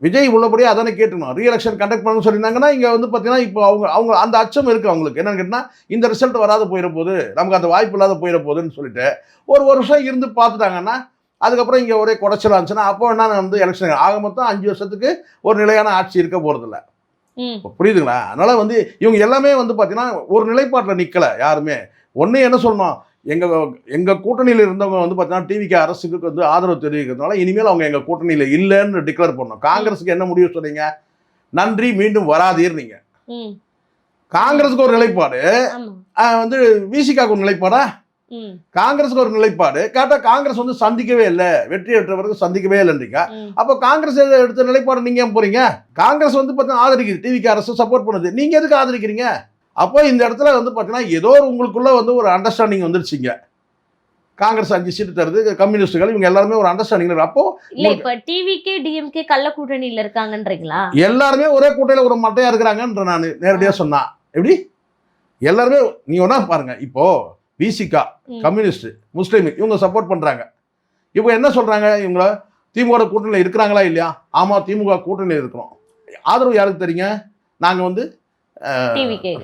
விஜய் உள்ளபடியே அதானே கேட்டுக்கணும். ரீஎலெக்ஷன் கண்டக்ட் பண்ணணும்னு சொல்லியிருந்தாங்கன்னா இங்கே வந்து பார்த்தீங்கன்னா இப்போ அவங்க அந்த அச்சம் இருக்குது அவங்களுக்கு. என்னென்னு கேட்டால் இந்த ரிசல்ட் வராத போயிட போகுது, நமக்கு அந்த வாய்ப்பு இல்லாத போயிட போகுதுன்னு சொல்லிட்டு ஒரு வருஷம் இருந்து பார்த்துட்டாங்கன்னா அதுக்கப்புறம் இங்கே ஒரே குடைச்சலாக இருந்துச்சுன்னா அப்போ என்ன வந்து எலெக்ஷன் ஆக மொத்தம் 5 வருஷத்துக்கு ஒரு நிலையான ஆட்சி இருக்க போகிறதில்ல. புரியுதுங்களா? அதனால வந்து இவங்க எல்லாமே வந்து பார்த்தீங்கன்னா ஒரு நிலைப்பாட்டில் நிற்கலை யாருமே. ஒன்று என்ன சொல்லணும், எங்கள் கூட்டணியில் இருந்தவங்க வந்து பார்த்தீங்கன்னா டிவிக்கு அரசுக்கு வந்து ஆதரவு தெரிவிக்கிறதுனால இனிமேல் அவங்க எங்கள் கூட்டணியில் இல்லைன்னு டிக்ளேர் பண்ணணும். காங்கிரஸுக்கு என்ன முடிவு சொன்னீங்க? நன்றி, மீண்டும் வராதீர். நீங்கள் காங்கிரஸுக்கு ஒரு நிலைப்பாடு, வந்து விசிகாவுக்கு ஒரு நிலைப்பாடா? காங்கிரஸுக்கு ஒரு நிலைப்பாடு கேட்டா காங்கிரஸ் வந்து சந்திக்கவே இல்லை, வெற்றி பெற்றவர்கள் சந்திக்கவே இல்லைன்றீங்க. அப்போ காங்கிரஸ் எடுத்த நிலைப்பாடு நீங்க ஏன் போறீங்க? காங்கிரஸ் வந்து பார்த்தீங்கன்னா ஆதரிக்குது, டிவிக்கு அரசு சப்போர்ட் பண்ணுது, நீங்க எதுக்கு ஆதரிக்கிறீங்க? அப்போ இந்த இடத்துல வந்து பார்த்தீங்கன்னா ஏதோ உங்களுக்குள்ள வந்து ஒரு அண்டர்ஸ்டாண்டிங் வந்துருச்சுங்க. காங்கிரஸ் 5 சீட்டு தருது, கம்யூனிஸ்டுகள் இவங்க எல்லாருமே ஒரு அண்டர்ஸ்டாண்டிங். அப்போ இல்ல இப்ப டிவிகே டிஎம்கே கள்ள கூட்டணியில இருக்காங்கன்றீங்களா? எல்லாருமே ஒரே கூட்டணியில ஒரு மட்டையா இருக்கிறாங்கன்ற நான் நேரடியா சொன்னா எப்படி? எல்லாருமே நீங்க ஒன்னா பாருங்க, இப்போ விசிகா, கம்யூனிஸ்ட், முஸ்லீம் இவங்க சப்போர்ட் பண்றாங்க. இப்போ என்ன சொல்றாங்க, இவங்க திமுக கூட்டணியில் இருக்கிறாங்களா இல்லையா? ஆமா, திமுக கூட்டணியில் இருக்கிறோம். ஆதரவு யாருக்கு தரீங்க? நாங்க வந்து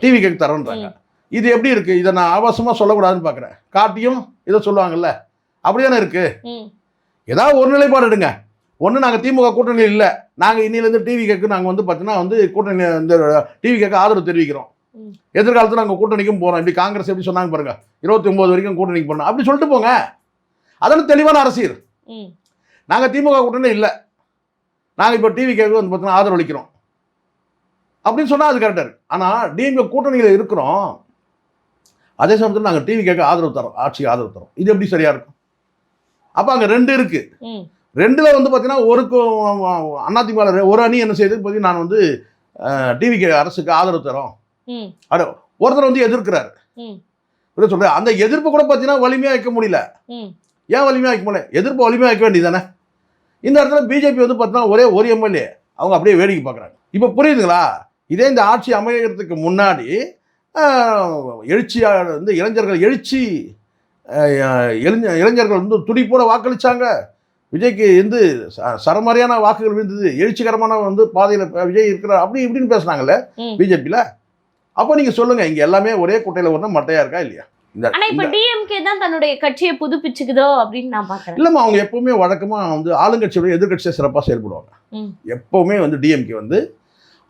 டிவிக்கு தரோன்றாங்க. இது எப்படி இருக்கு? இதை நான் ஆபாசமா சொல்லக்கூடாதுன்னு பாக்குறேன். காட்டியும் இதை சொல்லுவாங்கல்ல, அப்படிதானே இருக்கு. ஏதாவது ஒரு நிலைப்பாடு எடுங்க. ஒன்று நாங்கள் திமுக கூட்டணியில் இல்லை, நாங்கள் இன்னிலேருந்து டிவிக்கு நாங்கள் வந்து பார்த்தீங்கன்னா வந்து கூட்டணி இந்த டிவிக்கு ஆதரவு தெரிவிக்கிறோம், எதிர்காலத்தில் நாங்கள் கூட்டணிக்கும் போகிறோம். இப்படி காங்கிரஸ் எப்படி சொன்னாங்க பாருங்க, 29 வரைக்கும் கூட்டணிக்கு போனோம், அப்படி சொல்லிட்டு போங்க. அதெல்லாம் தெளிவான அரசியல். நாங்கள் திமுக கூட்டணி இல்லை, நாங்கள் இப்போ டிவிக்கு வந்து பார்த்தீங்கன்னா ஆதரவு அளிக்கிறோம் அப்படின்னு சொன்னால் அது கரெக்டாக இருக்கு. ஆனால் டிஎம்கே கூட்டணியில் இருக்கிறோம், அதே சமயத்தில் நாங்கள் டிவிக்கு ஆதரவு தரோம், ஆட்சிக்கு ஆதரவு தரோம். இது எப்படி சரியா இருக்கும்? அப்போ அங்கே 2 இருக்கு. 2ல் வந்து பார்த்தீங்கன்னா அதிமுக ஒரு அணி என்ன செய்யுது பார்த்தீங்கன்னா, நான் வந்து டிவிக்கு அரசுக்கு ஆதரவு தரோம், ஒருத்தர் வந்து எதிர்க்கிறாரு. சொல்ற அந்த எதிர்ப்பு கூட பார்த்தீங்கன்னா வலிமையா வைக்க முடியல. ஏன் வலிமையா வைக்க முடியல? எதிர்ப்பு வலிமையா வைக்க வேண்டியதானே? இந்த இடத்துல பிஜேபி வந்து பார்த்தீங்கன்னா ஒரே ஒரு எம்எல்ஏ அவங்க அப்படியே வேடிக்கை பார்க்குறாங்க. இப்போ புரியுதுங்களா? இதே இந்த ஆட்சி அமைகிறதுக்கு முன்னாடி எழுச்சியாக வந்து இளைஞர்கள் எழுச்சி, இளைஞர்கள் வந்து துடிப்போட வாக்களிச்சாங்க. விஜய்க்கு வந்து சரமாரியான வாக்குகள் விழுந்தது, எழுச்சிகரமான வந்து பாதையில் விஜய் இருக்கிறார் அப்படி இப்படின்னு பேசுனாங்கல்ல பிஜேபியில். அப்போ நீங்க சொல்லுங்க, இங்க எல்லாமே ஒரே குட்டையில ஒண்ணு மட்டையா இருக்கா இல்லையா? ஆனா இப்ப டிஎம்கே தான் தன்னுடைய கட்சியை புதுப்பிச்சுக்குதோ அப்படின்னு நான் பாக்குறேன். இல்லம்மா, அவங்க எப்பவுமே வழக்கமா வந்து ஆளுங்கட்சியை விட எதிர்கட்சியா சிறப்பா செயல்படுவாங்க. எப்பவுமே வந்து டிஎம்கே வந்து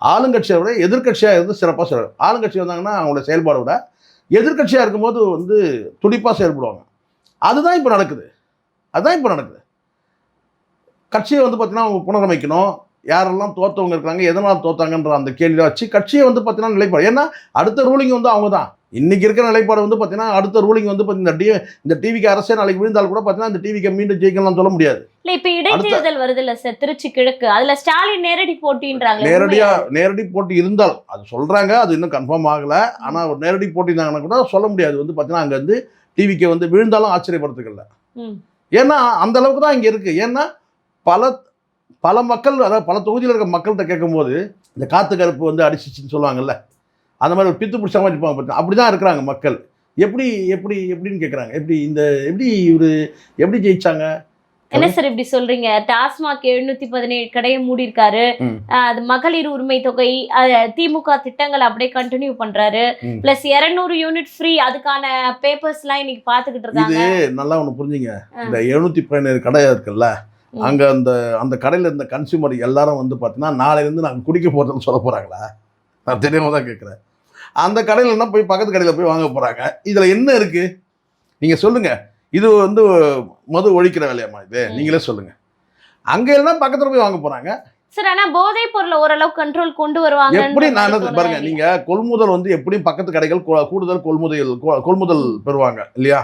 ஆளுங்கட்சியை விட எதிர்கட்சியா இருந்து சிறப்பா செயல்படும். ஆளுங்கட்சி வந்தாங்கன்னா அவங்களோட செயல்பாடு விட எதிர்கட்சியா இருக்கும்போது வந்து துடிப்பா செயல்படுவாங்க. அதுதான் இப்போ நடக்குது. கட்சியை வந்து பார்த்தீங்கன்னா அவங்க புனரமைக்கணும். யாரெல்லாம் தோற்றவங்க இருக்கிறாங்க, எதனால் தோத்தாங்கன்ற அந்த கேள்வியை வச்சு கட்சியை வந்து பார்த்தீங்கன்னா நிலைப்பாடு. ஏன்னா அடுத்த ரூலிங் வந்து அவங்க தான். இன்னைக்கு இருக்கிற நிலைப்பாடு வந்து பார்த்தீங்கன்னா அடுத்த ரூலிங் வந்து இந்த டிவிக்கு அரசே நாளைக்கு விழுந்தால் கூட பார்த்தீங்கன்னா இந்த டிவிக்கு மீண்டும் ஜெயிக்கலாம் சொல்ல முடியாது. இல்ல இப்ப இடைத்தேர்தல் வருது இல்ல சார், திருச்சி கிழக்கு, அதுல ஸ்டாலின் நேரடி போட்டின்றாங்க. நேரடி போட்டி இருந்தால் அது சொல்றாங்க, அது இன்னும் கன்ஃபார்ம் ஆகல. ஆனா ஒரு நேரடி போட்டி இருந்தாங்கன்னா கூட சொல்ல முடியாது. வந்து பார்த்தீங்கன்னா அங்க வந்து டிவிக்கு வந்து விழுந்தாலும் ஆச்சரியப்படுறதுக்கு இல்லை. ஏன்னா அந்த அளவுக்கு தான் இங்க இருக்கு. ஏன்னா பல மக்கள், அதாவது பல தொகுதியில் இருக்க மக்கள்கிட்ட கேட்கும்போது இந்த காத்து கருப்பு வந்து அடிச்சிச்சின்னு சொல்லுவாங்கல்ல, அந்த மாதிரி ஒரு பித்து பிடிச்ச மாதிரி இருப்பாங்க. பார்த்தீங்கன்னா அப்படி தான் இருக்கிறாங்க மக்கள். எப்படின்னு கேட்குறாங்க. எப்படி ஜெயிச்சாங்க? என்ன சார் இப்படி சொல்றீங்க? டாஸ்மாக் 717 கடையை மூடி இருக்காரு. அது மகளிர் உரிமை தொகை, திமுக திட்டங்கள் அப்படியே கண்டினியூ பண்றாரு. பிளஸ் 200 யூனிட் ஃப்ரீ, அதுக்கான பேப்பர்ஸ் எல்லாம் இன்னைக்கு பாத்துக்கிட்டு இருக்காங்க. இது நல்லா ஒண்ணு புரிஞ்சுங்க. இந்த 717 கடை இருக்குல்ல, அங்க அந்த கடையில இருந்த கன்சியூமர் எல்லாரும் வந்து பார்த்தீங்கன்னா நாளையிலேருந்து நாங்கள் குடிக்க போகிறதுன்னு சொல்ல போறாங்களா? நான் தெரியாம தான் கேட்குறேன். அந்த கடையில் என்ன போய் பக்கத்து கடையில் போய் வாங்க போறாங்க. இதுல என்ன இருக்கு நீங்க சொல்லுங்க? இது வந்து மது ஒழிக்கிற வேலையாமா இது? நீங்களே சொல்லுங்க. அங்க எல்லாம் பக்கத்துல போய் வாங்க போறாங்க சார். ஆனா போதைப் பொருளை ஓரளவு கண்ட்ரோல் கொண்டு வருவாங்க. எப்படி நான் பாருங்க, நீங்க கொள்முதல் வந்து எப்படியும் பக்கத்து கடைகள் கூடுதல் கொள்முதல் பெறுவாங்க இல்லையா?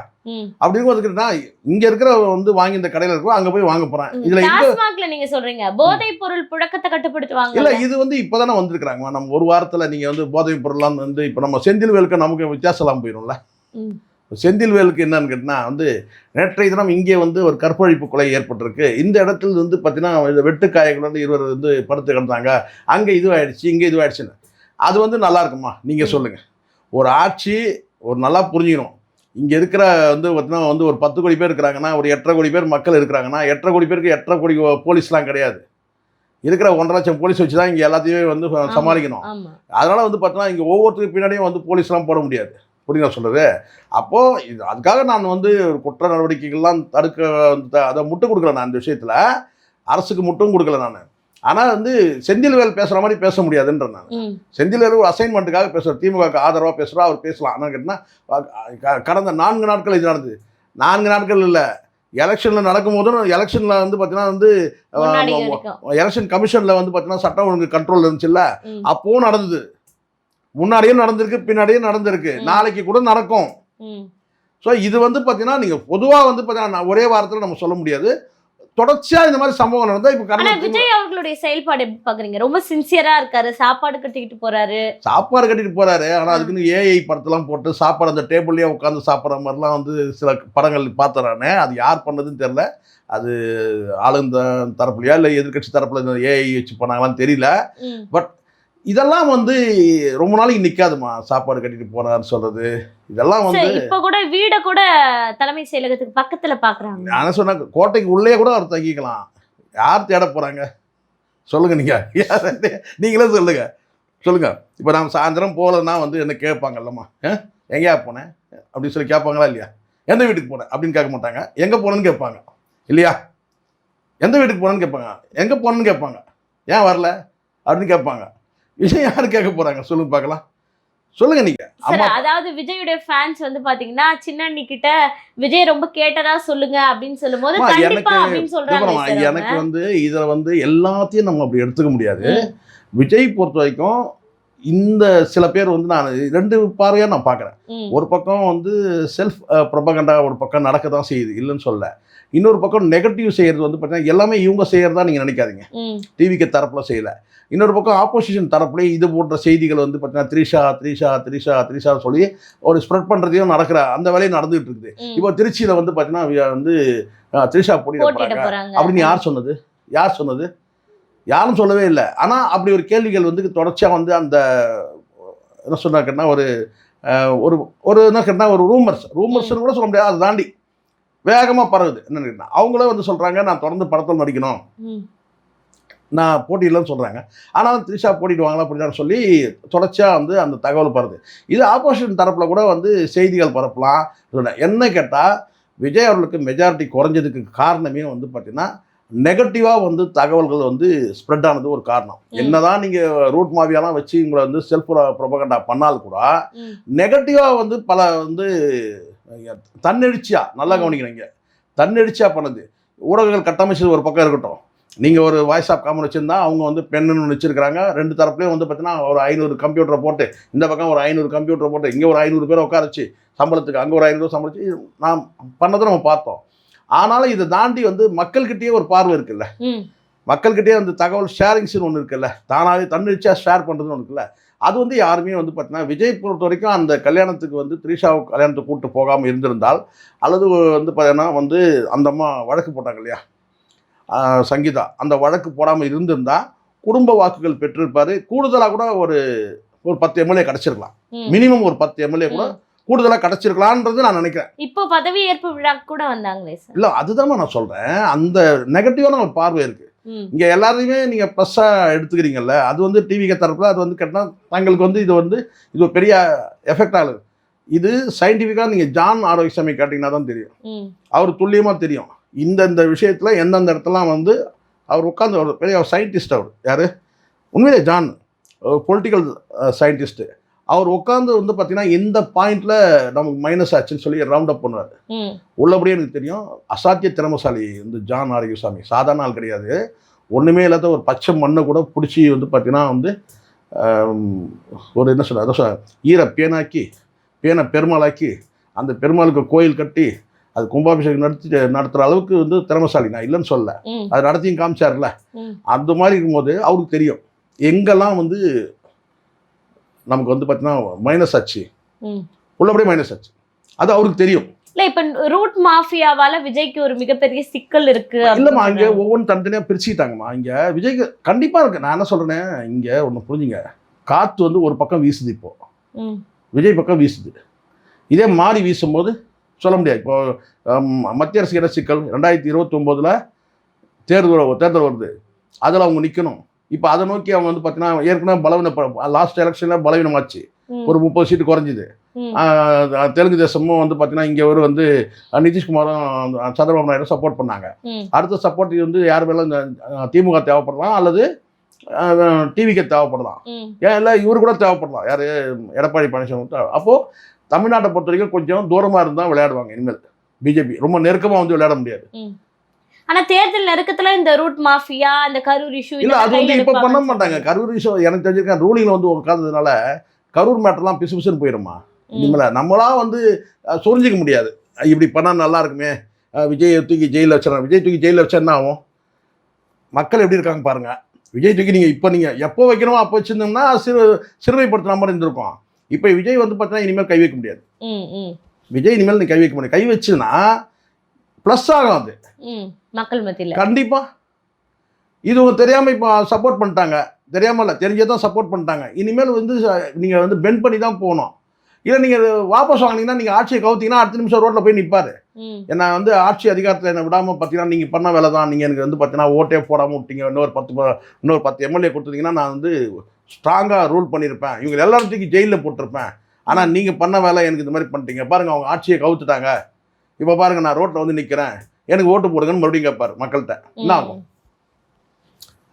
அப்படி இருக்கும். இங்க இருக்கிற வந்து வாங்கி இந்த கடையில இருக்கும், அங்க போய் வாங்க போறேன். இதுல டாஸ்மாக்ல நீங்க சொல்றீங்க போதைப் பொருள் புழக்கத்தை கட்டுப்படுத்துவாங்க. இல்ல, இது வந்து இப்பதானே வந்திருக்காங்க. நம்ம ஒரு வாரத்துல நீங்க வந்து போதைப் பொருள்லாம் வந்து இப்ப நம்ம செந்தில்வேலுக்கு நமக்கு வித்தியாசம் எல்லாம் போயிரும்ல. செந்தில்வேலுக்கு என்னன்னு கேட்டால் வந்து நேற்றைய தினம் இங்கே வந்து ஒரு கற்பழிப்பு கொலை ஏற்பட்டிருக்கு, இந்த இடத்துல வந்து பார்த்தீங்கன்னா இந்த வெட்டுக்காயங்கள் வந்து இருவர் வந்து படுத்து கிடந்தாங்க, அங்கே இதுவாகிடுச்சு இங்கே இதுவாகிடுச்சுன்னு. அது வந்து நல்லா இருக்குமா நீங்கள் சொல்லுங்கள்? ஒரு ஆட்சி ஒரு நல்லா புரிஞ்சுக்கணும். இங்கே இருக்கிற வந்து பார்த்தீங்கன்னா வந்து ஒரு 10 கோடி பேர் இருக்கிறாங்கன்னா, ஒரு 8.5 கோடி பேர் மக்கள் இருக்கிறாங்கன்னா, 8.5 கோடி பேருக்கு 8.5 கோடி போலீஸ்லாம் கிடையாது. இருக்கிற 1.5 லட்சம் போலீஸ் வச்சு தான் இங்கே எல்லாத்தையுமே வந்து சமாளிக்கணும். அதனால் வந்து பார்த்தீங்கன்னா இங்கே ஒவ்வொருத்தருக்கு பின்னாடியும் வந்து போலீஸ்லாம் போட முடியாது. புரியுதா சொல்கிறது? அப்போது இது அதுக்காக நான் வந்து குற்ற நடவடிக்கைகள்லாம் தடுக்க அதை முட்டு கொடுக்கல. நான் இந்த விஷயத்தில் அரசுக்கு முட்டும் கொடுக்கல நான். ஆனால் வந்து செந்தில்வேல் பேசுகிற மாதிரி பேச முடியாதுன்ற நான். செந்தில்வேல் ஒரு அசைன்மெண்ட்டுக்காக பேசுகிறார், திமுக ஆதரவாக பேசுகிறா, அவர் பேசலாம். ஆனால் கேட்டால் கடந்த 4 நாட்கள் இது நடந்தது. 4 நாட்கள் இல்லை, எலெக்ஷனில் நடக்கும்போதும் எலெக்ஷனில் வந்து பார்த்தீங்கன்னா வந்து எலெக்ஷன் கமிஷனில் வந்து பார்த்தீங்கன்னா சட்டம் ஒழுங்கு கண்ட்ரோல் இருந்துச்சுல்ல, அப்போவும் நடந்தது. முன்னாடியும் நடந்திருக்கு, பின்னாடியும் நடந்திருக்கு, நாளைக்கு கூட நடக்கும். ஸோ இது வந்து பார்த்தீங்கன்னா நீங்கள் பொதுவாக வந்து பார்த்தீங்கன்னா ஒரே வாரத்தில் நம்ம சொல்ல முடியாது. தொடர்ச்சியாக இந்த மாதிரி சம்பவம் நடந்தால் இப்போ விஜய் அவர்களுடைய செயல்பாடு எப்படி பார்க்குறீங்க? ரொம்ப சின்சியராக இருக்காரு, சாப்பாடு கட்டிக்கிட்டு போறாரு. ஆனால் அதுக்குன்னு ஏஐ படத்தெல்லாம் போட்டு சாப்பாடு அந்த டேபிள்லேயே உட்காந்து சாப்பிட்ற மாதிரிலாம் வந்து சில படங்கள் பார்த்துறானே, அது யார் பண்ணதுன்னு தெரில. அது ஆளுந்த தரப்புலையா இல்லை எதிர்கட்சி தரப்புல இந்த ஏஐ வச்சு பண்ணாங்களான்னு தெரியல. பட் இதெல்லாம் வந்து ரொம்ப நாளைக்கு நிற்காதுமா, சாப்பாடு கட்டிட்டு போனான்னு சொல்றது. இதெல்லாம் வந்து இப்போ கூட வீடை கூட தலைமை செயலகத்துக்கு பக்கத்தில் பார்க்குறாங்க. நான் சொன்ன கோட்டைக்கு உள்ளே கூட அவர் தங்கிக்கலாம். யார் தேட போகிறாங்க சொல்லுங்கள்? நீங்களே சொல்லுங்கள். இப்போ நான் சாயந்தரம் போகலன்னா வந்து என்ன கேட்பாங்கல்லம்மா, எங்கேயா போனேன் அப்படின்னு சொல்லி கேட்பாங்களா இல்லையா? எந்த வீட்டுக்கு போனேன் அப்படின்னு கேட்க மாட்டாங்க, எங்கே போனேன்னு கேட்பாங்க இல்லையா? எந்த வீட்டுக்கு போனேன்னு கேட்பாங்க, எங்கே போனேன்னு கேட்பாங்க, ஏன் வரல அப்படின்னு கேட்பாங்க. விஷயம் யாரு கேட்க போறாங்க சொல்லுங்க பார்க்கலாம், சொல்லுங்க நீங்க. அதாவது விஜயுடைய ஃபேன்ஸ் வந்து பாத்தீங்கன்னா சின்னண்ணி கிட்ட விஜய் ரொம்ப கேட்டதா சொல்லுங்க அப்படின்னு சொல்லும்போது கண்டிப்பா அப்படின்னு சொல்றாங்க. எனக்கு வந்து இத வந்து எல்லாத்தையும் நம்ம அப்படி எடுத்துக்க முடியாது. விஜய் பொறுத்த வரைக்கும் இந்த சில பேர் வந்து நான் 2 பார்வையா நான் பார்க்குறேன். ஒரு பக்கம் வந்து செல்ஃப் ப்ரொபகண்டா ஒரு பக்கம் நடக்க தான் செய்யுது, இல்லைன்னு சொல்ல. இன்னொரு பக்கம் நெகட்டிவ் செய்யறது வந்து பார்த்தீங்கன்னா எல்லாமே இவங்க செய்யறதா நீங்கள் நினைக்காதீங்க, டிவிக்கு தரப்புல செய்யலை. இன்னொரு பக்கம் ஆப்போசிஷன் தரப்புலேயே இது போன்ற செய்திகள் வந்து பார்த்தீங்கன்னா த்ரிஷா சொல்லி ஒரு ஸ்ப்ரெட் பண்ணுறதையும் நடக்கிற அந்த வேலையும் நடந்துகிட்டு இருக்குது. இப்போ திருச்சியில் வந்து பார்த்தீங்கன்னா வந்து த்ரிஷா போட்டியிட போகிறாங்க அப்படின்னு யார் சொன்னது? யாரும் சொல்லவே இல்லை. ஆனால் அப்படி ஒரு கேள்விகள் வந்து தொடர்ச்சியாக வந்து அந்த என்ன சொன்னாக்கன்னா ஒரு என்ன கேட்டால் ஒரு ரூமர்ஸ்னு கூட சொல்ல முடியாது, அதை தாண்டி வேகமாக பரவுது. என்னன்னு கேட்டால் அவங்களே வந்து சொல்கிறாங்க நான் தொடர்ந்து படத்தில் நடிக்கணும், நான் போட்டியிடலன்னு சொல்கிறாங்க. ஆனால் த்ரிஷா போட்டிடுவாங்களா அப்படின்னு சொல்லி தொடர்ச்சியாக வந்து அந்த தகவல் பரவுது. இது ஆப்போசிஷன் தரப்பில் கூட வந்து செய்திகள் பரப்பலாம். என்ன கேட்டால் விஜய் அவர்களுக்கு மெஜாரிட்டி குறைஞ்சதுக்கு காரணமே வந்து பார்த்திங்கன்னா நெகட்டிவாக வந்து தகவல்கள் வந்து ஸ்ப்ரெட் ஆனது ஒரு காரணம். என்னதான் நீங்கள் ரூட் மாவியாலாம் வச்சு உங்களை வந்து செல்ஃப் ப்ரொபகண்டா பண்ணாலும் கூட நெகட்டிவாக வந்து பல வந்து தன்னெழுச்சியாக நல்லா கவனிக்கிறீங்க, தன்னெழுச்சியாக பண்ணது ஊடகங்கள் கட்டமைச்சது ஒரு பக்கம் இருக்கட்டும். நீங்கள் ஒரு வாய்ஸ் ஆஃப் காமன் வச்சுருந்தா அவங்க வந்து பெண்ணுன்னு வச்சுருக்கிறாங்க. 2 தரப்புலையும் வந்து பார்த்தீங்கன்னா ஒரு 500 கம்ப்யூட்டரை போட்டு, இந்த பக்கம் ஒரு 500 கம்ப்யூட்டரை போட்டு, இங்கே ஒரு 500 பேரை உட்காரச்சு சம்பளத்துக்கு, அங்கே ஒரு 500 சம்பளிச்சு நான் பண்ணதை நம்ம பார்த்தோம். ஆனாலும் இதை தாண்டி வந்து மக்கள்கிட்டயே ஒரு பார்வை இருக்குல்ல, மக்கள்கிட்டயே வந்து தகவல் ஷேரிங்ஸ்னு ஒன்று இருக்குல்ல, தானாகவே தன்னெழுச்சியாக ஷேர் பண்ணுறதுன்னு ஒன்று இருக்குல்ல, அது வந்து யாருமே வந்து பார்த்தீங்கன்னா விஜய் பொறுத்த வரைக்கும் அந்த கல்யாணத்துக்கு வந்து த்ரிஷாவுக்கு கல்யாணத்துக்கு கூப்பிட்டு போகாமல் இருந்திருந்தால், அல்லது வந்து பார்த்தீங்கன்னா வந்து அந்த அம்மா வழக்கு போட்டாங்க இல்லையா சங்கீதா, அந்த வழக்கு போடாமல் இருந்திருந்தால் குடும்ப வாக்குகள் பெற்றிருப்பார். கூடுதலாக கூட ஒரு 10 எம்எல்ஏ கிடச்சிருக்கலாம், மினிமம் ஒரு 10 எம்எல்ஏ கூட கூடுதலாக கிடச்சிருக்கலான்றது நான் நினைக்கிறேன். இப்போ பதவி ஏற்பு விழா கூட வந்தாங்களே சார். இல்லை அதுதான் நான் சொல்கிறேன், அந்த நெகட்டிவான ஒரு பார்வை இருக்குது. இங்கே எல்லாரையுமே நீங்கள் ப்ளஸ்ஸாக எடுத்துக்கிறீங்கல்ல, அது வந்து டிவிக்கு தரப்பில் அது வந்து கேட்டால் தங்களுக்கு வந்து இது ஒரு பெரிய எஃபெக்ட் ஆகுது. இது சயின்டிஃபிக்காக நீங்கள் ஜான் ஆரோக்கியசாமி கேட்டிங்கன்னா தான் தெரியும், அவர் துல்லியமாக தெரியும் இந்த விஷயத்தில் எந்தெந்த இடத்துலாம் வந்து அவர் உட்காந்து ஒரு பெரிய சயின்டிஸ்ட். அவர் யார் உண்மையிலே ஜான் பொலிட்டிக்கல் சயின்டிஸ்ட்டு. அவர் உட்காந்து வந்து பார்த்தீங்கன்னா இந்த பாயிண்டில் நமக்கு மைனஸ் ஆச்சுன்னு சொல்லி ரவுண்ட் அப் பண்ணுவார். உள்ளபடியே எனக்கு தெரியும் அசாத்திய திறமசாலி வந்து ஜான் ஆரோக்கியசாமி, சாதாரண ஆள் கிடையாது. ஒன்றுமே இல்லாத ஒரு பச்சை மண்ணை கூட பிடிச்சி வந்து பார்த்தீங்கன்னா வந்து ஒரு என்ன சொல்ல ஈர பேனை பெருமாளாக்கி அந்த பெருமாளுக்கு கோயில் கட்டி அது கும்பாபிஷேகம் நடத்துகிற அளவுக்கு வந்து திறமசாலி, நான் இல்லைன்னு சொல்ல, அது நடத்தியும் காமிச்சார்ல. அந்த மாதிரி இருக்கும்போது அவருக்கு தெரியும் எங்கெல்லாம் வந்து நமக்கு வந்து பார்த்தீங்கன்னா மைனஸ் ஆச்சு, உள்ளபடியே மைனஸ் ஆச்சு. அது அவருக்கு தெரியும். இல்ல இப்ப ரூட் மாஃபியாவால விஜய்க்கு ஒரு மிகப்பெரிய சிக்கல் இருக்கு. இல்லம்மா, இங்க ஒவ்வொன்றும் தனித்தனியா பிரிச்சுக்கிட்டாங்கம்மா. இங்க விஜய்க்கு கண்டிப்பா இருக்கு. நான் என்ன சொல்றேன், இங்க ஒண்ணு புரிஞ்சுங்க, காத்து வந்து ஒரு பக்கம் வீசுது, இப்போ விஜய் பக்கம் வீசுது. இதே மாறி வீசும்போது சொல்ல முடியாது. இப்போ மத்திய அரசு என்ன சிக்கல், 2029 தேர்தல் வருது, அதில் அவங்க நிற்கணும். இப்போ அதை நோக்கி அவங்க வந்து பார்த்தீங்கன்னா ஏற்கனவே லாஸ்ட் எலெக்ஷனில் பலவீனமாச்சு, ஒரு 30 சீட்டு குறைஞ்சிது. தெலுங்கு தேசமும் வந்து பார்த்தீங்கன்னா இங்கே வந்து நிதிஷ்குமாரும் சந்திரபாபு நாயுடு சப்போர்ட் பண்ணாங்க. அடுத்த சப்போர்ட் வந்து யார் மேலே இந்த திமுக தேவைப்படலாம் அல்லது டிவிக்கு தேவைப்படலாம், ஏன் இல்லை இவரு கூட தேவைப்படலாம், யார் எடப்பாடி பழனிசாமி. அப்போது தமிழ்நாட்டை பொறுத்த வரைக்கும் கொஞ்சம் தூரமாக இருந்தால் விளையாடுவாங்க. இனிமேல் பிஜேபி ரொம்ப நெருக்கமாக வந்து விளையாட முடியாது. ஆனா தேர்தல் நெருக்கத்துல இந்த ரூட் மாஃபியா, இந்த கரூர் இஷ்யூ இல்ல அது வந்து இப்ப பண்ண மாட்டாங்க. கரூர் இஷ்யூ எனக்கு தெரிஞ்சிருக்கேன், ரூலிங்ல வந்து உட்கார்ந்ததுனால கரூர் மேட்டர்லாம் பிசு பிசுன்னு போயிடுமா. இனிமேல நம்மளா வந்து சொரிஞ்சிக்க முடியாது. இப்படி பண்ணா நல்லா இருக்குமே, விஜய் தூக்கி ஜெயிலில் வச்சிடறாங்க. விஜய் தூக்கி ஜெயிலில் வச்சா என்ன ஆகும்? மக்கள் எப்படி இருக்காங்க பாருங்க. விஜய் தூக்கி நீங்கள் எப்போ வைக்கணுமோ அப்போ வச்சிருந்தோம்னா சிறுமைப்படுத்துற மாதிரி இருந்திருக்கும். இப்போ விஜய் வந்து பார்த்தீங்கன்னா இனிமேல் கை வைக்க முடியாது. விஜய் இனிமேல் நீ கை வைக்க முடியாது. கை வச்சுன்னா ப்ளஸ் ஆகும் அது மக்கள் மத்தியில் கண்டிப்பா. இது தெரியாம இப்போ சப்போர்ட் பண்ணிட்டாங்க, தெரியாம இல்லை தெரிஞ்சே தான் சப்போர்ட் பண்ணிட்டாங்க. இனிமேல் வந்து நீங்கள் வந்து பெண்ட் பண்ணி தான் போகணும். இல்லை நீங்கள் வாபஸ் வாங்கினீங்கன்னா நீங்கள் ஆட்சியை கவுத்தீங்கன்னா அடுத்த நிமிஷம் ரோட்டில் போய் நிற்பாரு. ஏன்னா வந்து ஆட்சி அதிகாரத்தில் என்னை விடாமல் பார்த்தீங்கன்னா நீங்கள் பண்ண வேலை தான், நீங்கள் எனக்கு வந்து பார்த்தீங்கன்னா ஓட்டே போடாமல் விட்டீங்க, இன்னொரு 10 எம்எல்ஏ கொடுத்தீங்கன்னா நான் வந்து ஸ்ட்ராங்காக ரூல் பண்ணியிருப்பேன், இவங்க எல்லாரும் தூக்கி ஜெயிலில் போட்டிருப்பேன். ஆனால் நீங்கள் பண்ண வேலை எனக்கு இந்த மாதிரி பண்ணிட்டீங்க பாருங்கள், அவங்க ஆட்சியை கவுத்துட்டாங்க, இப்போ பாருங்கள் நான் ரோட்டில் வந்து நிற்கிறேன், எனக்கு ஓட்டு போடுங்கன்னு மறுபடியும் கேட்பார் மக்கள்கிட்ட. என்ன ஆகும்?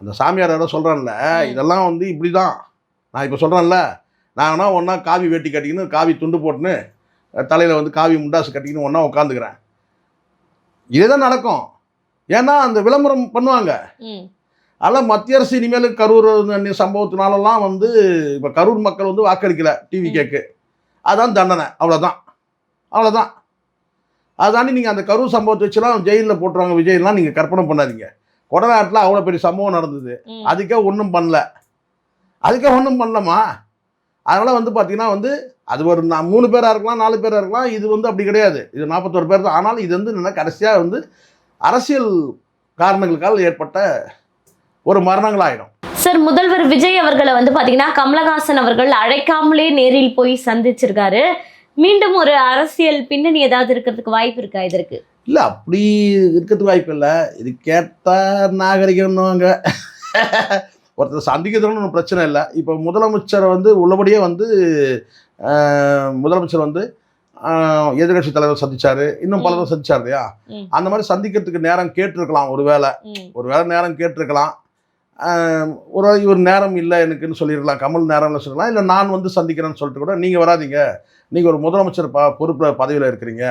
அந்த சாமியார் யாரோ சொல்கிறேன்ல, இதெல்லாம் வந்து இப்படி தான். நான் இப்போ சொல்கிறேன்ல, நாங்கன்னா ஒன்றா காவி வேட்டி கட்டிக்கின்னு காவி துண்டு போட்டுன்னு தலையில் வந்து காவி முண்டாசு கட்டிக்கின்னு ஒன்றா உட்காந்துக்கிறேன். இதே தான் நடக்கும். ஏன்னா அந்த விளம்பரம் பண்ணுவாங்க. அதெல்லாம் மத்திய அரசு இனிமேல் கரூர் சம்பவத்தினாலலாம் வந்து இப்போ கரூர் மக்கள் வந்து வாக்களிக்கலை டிவி கேக்கு, அதுதான் தண்டனை. அவ்வளோதான். அதாண்டி நீங்கள் அந்த கரூர் சம்பவத்தை வச்சுலாம் ஜெயிலில் போட்டுருவாங்க விஜய்லாம் நீங்கள் கற்பனை பண்ணாதீங்க. கொடநாட்டில் அவ்வளோ பெரிய சம்பவம் நடந்தது, அதுக்கே ஒன்றும் பண்ணலமா. அதனால் வந்து பார்த்தீங்கன்னா வந்து அது ஒரு 3 பேராக இருக்கலாம், 4 பேராக இருக்கலாம். இது வந்து அப்படி கிடையாது, இது 41 பேர் தான். ஆனாலும் இது வந்து என்ன கடைசியாக வந்து அரசியல் காரணங்களுக்கால் ஏற்பட்ட ஒரு மரணங்கள் ஆகிடும். சார், முதல்வர் விஜய் அவர்களை வந்து பார்த்தீங்கன்னா கமலஹாசன் அவர்கள் அழைக்காமலே நேரில் போய் சந்திச்சிருக்காரு. மீண்டும் ஒரு அரசியல் பின்னணி ஏதாவது இருக்கிறதுக்கு வாய்ப்பு இருக்கா இதற்கு? இல்லை, அப்படி இருக்கிறதுக்கு வாய்ப்பு இல்லை. இது கேட்டால் நாகரிகம்னுவாங்க. ஒருத்தர் சந்திக்கிறதுன்னு ஒன்றும் பிரச்சனை இல்லை. இப்போ முதலமைச்சரை வந்து உள்ளபடியே வந்து முதலமைச்சர் வந்து எதிர்கட்சி தலைவர் சந்திச்சாரு, இன்னும் பலரும் சந்திச்சார் இல்லையா? அந்த மாதிரி சந்திக்கிறதுக்கு நேரம் கேட்டிருக்கலாம், ஒருவேளை நேரம் கேட்டிருக்கலாம். இவர் நேரம் இல்லை எனக்குன்னு சொல்லியிருக்கலாம், கமல் நேரம் இல்லை சொல்லலாம். இல்லை நான் வந்து சந்திக்கிறேன்னு சொல்லிட்டு கூட நீங்கள் வராதிங்க, நீங்கள் ஒரு முதலமைச்சர் பொறுப்பு பதவியில் இருக்கிறீங்க,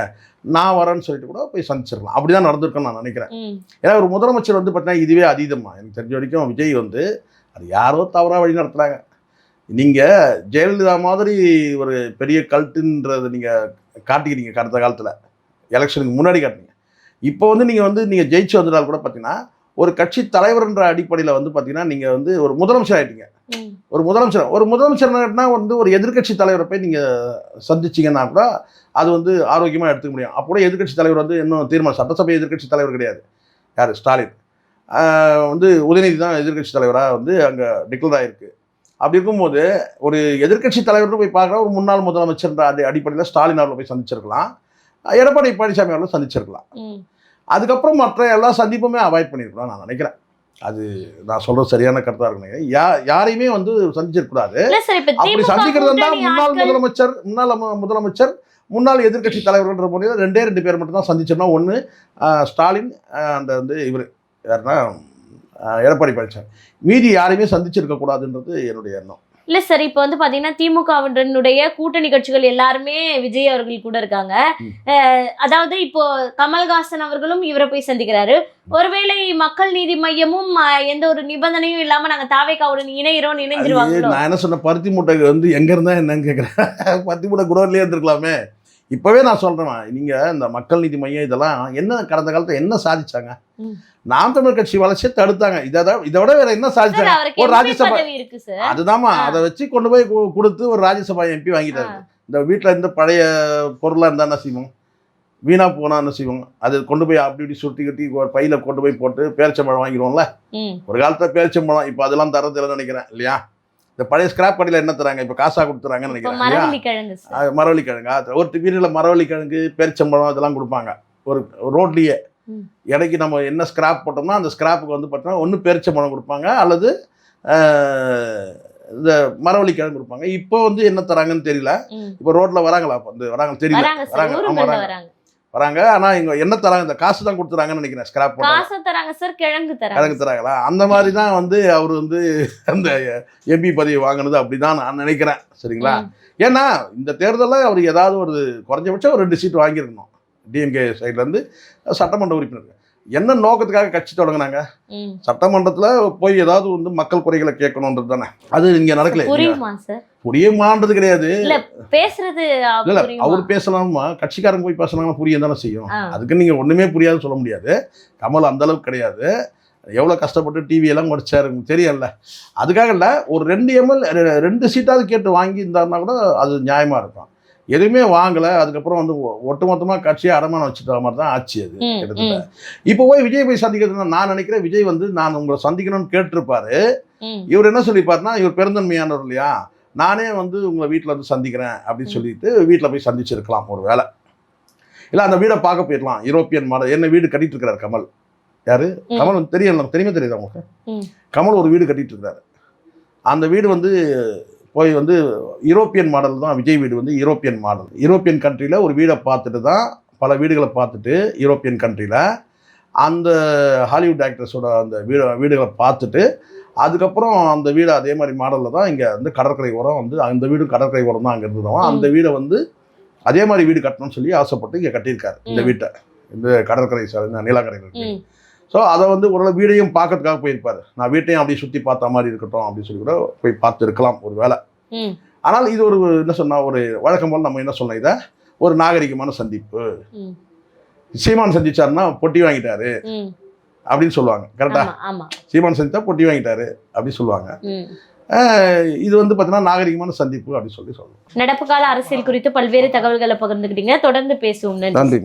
நான் வரேன்னு சொல்லிட்டு கூட போய் சந்திச்சிடலாம். அப்படி தான் நடந்திருக்குன்னு நான் நினைக்கிறேன். ஏன்னா ஒரு முதலமைச்சர் வந்து பார்த்தீங்கன்னா இதுவே அதீதமாக எனக்கு தெரிஞ்ச வரைக்கும் விஜய் வந்து அது யாரோ தவறாக வழி நடத்துகிறாங்க. நீங்கள் ஜெயலலிதா மாதிரி ஒரு பெரிய கல்ட்டுன்றதை நீங்கள் காட்டிக்கிறீங்க கடந்த காலத்தில், எலெக்ஷனுக்கு முன்னாடி காட்டினீங்க. இப்போ வந்து நீங்கள் ஜெயிச்சு வந்ததால் கூட பார்த்தீங்கன்னா ஒரு கட்சி தலைவர்ன்ற அடிப்படையில் வந்து பார்த்தீங்கன்னா நீங்கள் வந்து ஒரு முதலமைச்சர் ஆகிட்டீங்க. ஒரு முதலமைச்சர்னா வந்து ஒரு எதிர்கட்சி தலைவரை போய் நீங்கள் சந்திச்சிங்கன்னா கூட அது வந்து ஆரோக்கியமாக எடுத்துக்க முடியும். அப்போ கூட எதிர்கட்சி தலைவர் வந்து இன்னும் தீர்மானம், சட்டசபை எதிர்கட்சி தலைவர் கிடையாது, யார் ஸ்டாலின் வந்து உதயநிதி தான் எதிர்கட்சி தலைவராக வந்து அங்கே டிக்ளேர் ஆகிருக்கு. அப்படி இருக்கும்போது ஒரு எதிர்கட்சி தலைவர்னு போய் பார்க்குற ஒரு முன்னாள் முதலமைச்சர் அடிப்படையில் ஸ்டாலின் அவர்களை போய் சந்திச்சிருக்கலாம், எடப்பாடி பழனிசாமி அவர்களை சந்திச்சிருக்கலாம். அதுக்கப்புறம் மற்ற எல்லா சந்திப்புமே அவாய்ட் பண்ணியிருக்கலாம் நான் நினைக்கிறேன். அது நான் சொல்றது சரியான கருத்தாக இருக்குங்க. யாரையுமே வந்து சந்திச்சிருக்கூடாது. அப்படி சந்திக்கிறது தான் முன்னாள் முதலமைச்சர் முன்னாள் எதிர்கட்சி தலைவர்கள்ன்ற முறையில் 2 பேர் மட்டும் தான் சந்திச்சோம்னா, ஒன்று ஸ்டாலின், அந்த வந்து இவர் யாருன்னா எடப்பாடி பழனிசாமி. மீதி யாரையுமே சந்திச்சிருக்கக்கூடாதுன்றது என்னுடைய எண்ணம். இல்லை சார், இப்போ வந்து பார்த்தீங்கன்னா திமுகவினுடைய கூட்டணி கட்சிகள் எல்லாருமே விஜய் அவர்கள் கூட இருக்காங்க. அதாவது இப்போ கமல்ஹாசன் அவர்களும் இவரை போய் சந்திக்கிறாரு. ஒருவேளை மக்கள் நீதி மையமும் எந்த ஒரு நிபந்தனையும் இல்லாம நாங்க தாவேகாவுடன் இணைஞ்சிருவாங்க. நான் என்ன சொன்ன, பருத்தி மூட்டை வந்து எங்க இருந்தா என்னன்னு கேட்குறேன். பருத்தி மூட்டை குடோன்லேயே இருந்திருக்கலாமே. இப்போவே நான் சொல்கிறேன், நீங்கள் இந்த மக்கள் நீதி மையம் இதெல்லாம் என்ன கடந்த காலத்தில் என்ன சாதிச்சாங்க? நாம் தமிழர் கட்சி வளர்ச்சியை தடுத்தாங்க. இதை விட வேற என்ன சாதிச்சாங்க? ஒரு ராஜ்யசபா, அதுதான்மா, அதை வச்சு கொண்டு போய் கொடுத்து ஒரு ராஜ்யசபா எம்பி வாங்கிட்டாரு. இந்த வீட்டில் இருந்து பழைய பொருளாக இருந்தால் என்ன செய்வோம், வீணாக போனால் என்ன செய்வோம், அது கொண்டு போய் அப்படி இப்படி சுட்டி கட்டி ஒரு பையில் கொண்டு போய் போட்டு பேரிச்சம்பழம் வாங்கிடுவோம்ல. ஒரு காலத்தில் பேரிச்சம்பழம், இப்போ அதெல்லாம் தரதில்லைன்னு நினைக்கிறேன் இல்லையா. இந்த பழைய ஸ்கிராப் கடையில் என்ன தராங்க, இப்போ காசாக கொடுத்துறாங்கன்னு நினைக்கிறேன் இல்லையா. மரவள்ளி கிழங்கு, ஒரு வீட்டில் மரவள்ளி கிழங்கு பேரிச்சம்பழம் இதெல்லாம் கொடுப்பாங்க. ஒரு ரோட்லேயே இடைக்கு நம்ம என்ன ஸ்கிராப் போட்டோம்னா அந்த ஸ்கிராப்புக்கு வந்து பார்த்தோம்னா ஒன்று பேரிச்சம்பழம் கொடுப்பாங்க, அல்லது இந்த மரவள்ளி கிழங்கு கொடுப்பாங்க. இப்போ வந்து என்ன தராங்கன்னு தெரியல. இப்போ ரோட்டில் வராங்களா, வந்து வராங்க தெரியல, வராங்க. ஆனால் இங்கே என்ன தராங்க, இந்த காசு தான் கொடுத்துறாங்கன்னு நினைக்கிறேன். ஸ்கிராப் கிழங்கு தராங்களா, அந்த மாதிரி தான் வந்து அவர் வந்து அந்த எம்பி பதவி வாங்கினது அப்படி தான் நான் நினைக்கிறேன். சரிங்களா. ஏன்னா இந்த தேர்தலில் அவர் ஏதாவது ஒரு குறைஞ்சபட்சம் ஒரு 2 சீட் வாங்கியிருக்கணும். டிஎம்கே சைட்லேருந்து சட்டமன்ற உறுப்பினர் என்ன நோக்கத்துக்காக கட்சி தொடங்கினாங்க, சட்டமன்றத்தில் போய் ஏதாவது வந்து மக்கள் குறைகளை கேட்கணுன்றது தானே. அது இங்கே நடக்கல. புரியுமான்றது கிடையாது, பேசுறது இல்ல அவர் பேசலாமா, கட்சிக்காரங்க போய் பேசலாம்னா புரிய தானே செய்யும். அதுக்கு நீங்க ஒண்ணுமே புரியாது சொல்ல முடியாது. கமல் அந்த அளவுக்கு கிடையாது. எவ்வளவு கஷ்டப்பட்டு டிவி எல்லாம் முடிச்சாரு தெரியல. அதுக்காக இல்ல, ஒரு 2 எம்எல் 2 சீட்டாவது கேட்டு வாங்கி இருந்தாருன்னா கூட அது நியாயமா இருக்கும். எதுவுமே வாங்கலை, அதுக்கப்புறம் வந்து ஒட்டுமொத்தமாக கட்சியை அடமானம் வச்சுட்ட மாதிரி தான் ஆச்சு அது கிட்டத்தட்ட. இப்போ போய் விஜய் போய் சந்திக்கிறது நான் நினைக்கிறேன். விஜய் வந்து நான் உங்களை சந்திக்கணும்னு கேட்டிருப்பாரு. இவர் என்ன சொல்லிப்பாருன்னா, இவர் பெருந்தன்மையானவர் இல்லையா, நானே வந்து உங்களை வீட்டில் வந்து சந்திக்கிறேன் அப்படின்னு சொல்லிட்டு வீட்டில் போய் சந்திச்சிருக்கலாம் ஒரு வேலை. இல்லை அந்த வீடை பார்க்க போயிடலாம். யூரோப்பியன் மாடல் என்ன வீடு கட்டிட்டு இருக்கிறார் கமல். யாரு கமல் தெரியல, தெரியுது அவங்களுக்கு. கமல் ஒரு வீடு கட்டிட்டு இருக்கிறாரு. அந்த வீடு வந்து போய் வந்து யூரோப்பியன் மாடல் தான். விஜய் வீடு வந்து யூரோப்பியன் மாடல். யூரோப்பியன் கண்ட்ரியில் ஒரு வீடை பார்த்துட்டு தான், பல வீடுகளை பார்த்துட்டு யூரோப்பியன் கண்ட்ரியில் அந்த ஹாலிவுட் ஆக்ட்ரஸோட அந்த வீடுகளை பார்த்துட்டு அதுக்கப்புறம் அந்த வீடு அதே மாதிரி மாடலில் தான் இங்கே வந்து கடற்கரை ஓரம் வந்து அந்த வீடு கடற்கரை ஓரம் தான் அங்கே இருந்ததும் அந்த வீடை வந்து அதே மாதிரி வீடு கட்டணும்னு சொல்லி ஆசைப்பட்டு இங்கே கட்டியிருக்காரு. இந்த வீட்டை இந்த கடற்கரை நீலாங்கரை. ஸோ அதை வந்து ஒரு வீடையும் பார்க்கறதுக்காக போயிருப்பார். நான் வீட்டையும் அப்படியே சுற்றி பார்த்த மாதிரி இருக்கட்டும் அப்படின்னு சொல்லி கூட போய் பார்த்து இருக்கலாம் ஒரு வேலை. ஆனால் இது ஒரு என்ன சொன்னால், ஒரு வழக்கம் போல் நம்ம என்ன சொன்னோம், இதை ஒரு நாகரிகமான சந்திப்பு. சீமான் சந்திச்சாருன்னா பொட்டி வாங்கிட்டாரு அப்படின்னு சொல்லுவாங்க. கரெக்டா, சீமான் சந்தித்தா பொட்டி வாங்கிட்டாரு அப்படின்னு சொல்லுவாங்க. இது வந்து பார்த்தீங்கன்னா நாகரிகமான சந்திப்பு அப்படின்னு சொல்லி சொல்லுவோம். நடப்பு கால அரசியல் குறித்து பல்வேறு தகவல்களை பகிர்ந்துக்கிட்டீங்க. தொடர்ந்து பேசுவோம். நன்றி.